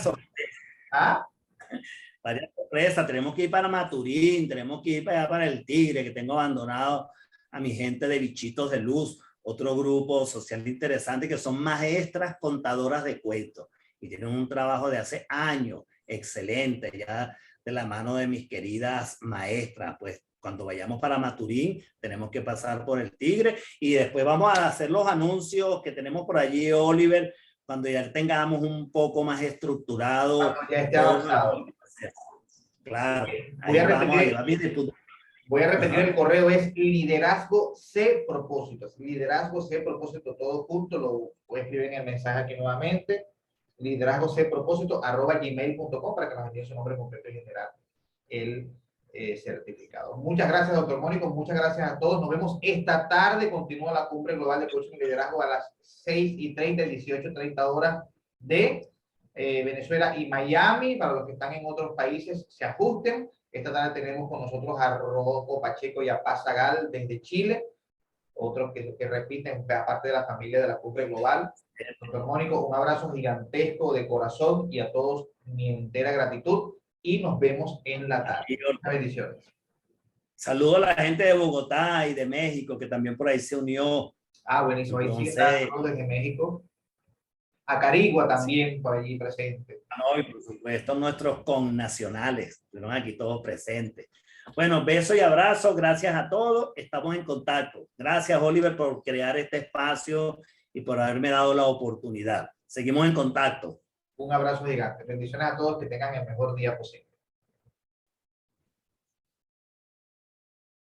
Varias sorpresas. Tenemos que ir para Maturín, tenemos que ir para allá para el Tigre, que tengo abandonado a mi gente de Bichitos de Luz, otro grupo social interesante que son maestras contadoras de cuentos y tienen un trabajo de hace años excelente, ya de la mano de mis queridas maestras. Pues cuando vayamos para Maturín tenemos que pasar por el Tigre y después vamos a hacer los anuncios que tenemos por allí, Oliver, cuando ya tengamos un poco más estructurado. Ya esté avanzado. Claro. Voy a repetir el correo, es liderazgo C propósitos. Liderazgo C propósito, todo junto, lo escriben en el mensaje aquí nuevamente. liderazgocpropósito@gmail.com para que nos envíen su nombre completo y general el certificado. Muchas gracias, doctor Mónico. Muchas gracias a todos. Nos vemos esta tarde. Continúa la cumbre global de coaching y liderazgo a las 6:30, 18:30 horas de Venezuela y Miami. Para los que están en otros países, se ajusten. Esta tarde tenemos con nosotros a Rodolfo Pacheco y a Paz Zagal desde Chile. Otros que repiten, aparte de la familia de la cumbre global. Doctor Mónico, un abrazo gigantesco de corazón y a todos mi entera gratitud. Y nos vemos en la tarde. Bendiciones. Saludo a la gente de Bogotá y de México, que también por ahí se unió. Ah, buenísimo. Ahí sí está desde México. A Carigua también por allí presente. No, y por supuesto nuestros connacionales, estuvieron aquí todos presentes. Bueno, beso y abrazo, gracias a todos, estamos en contacto. Gracias, Oliver, por crear este espacio y por haberme dado la oportunidad. Seguimos en contacto. Un abrazo gigante. Bendiciones a todos, que tengan el mejor día posible.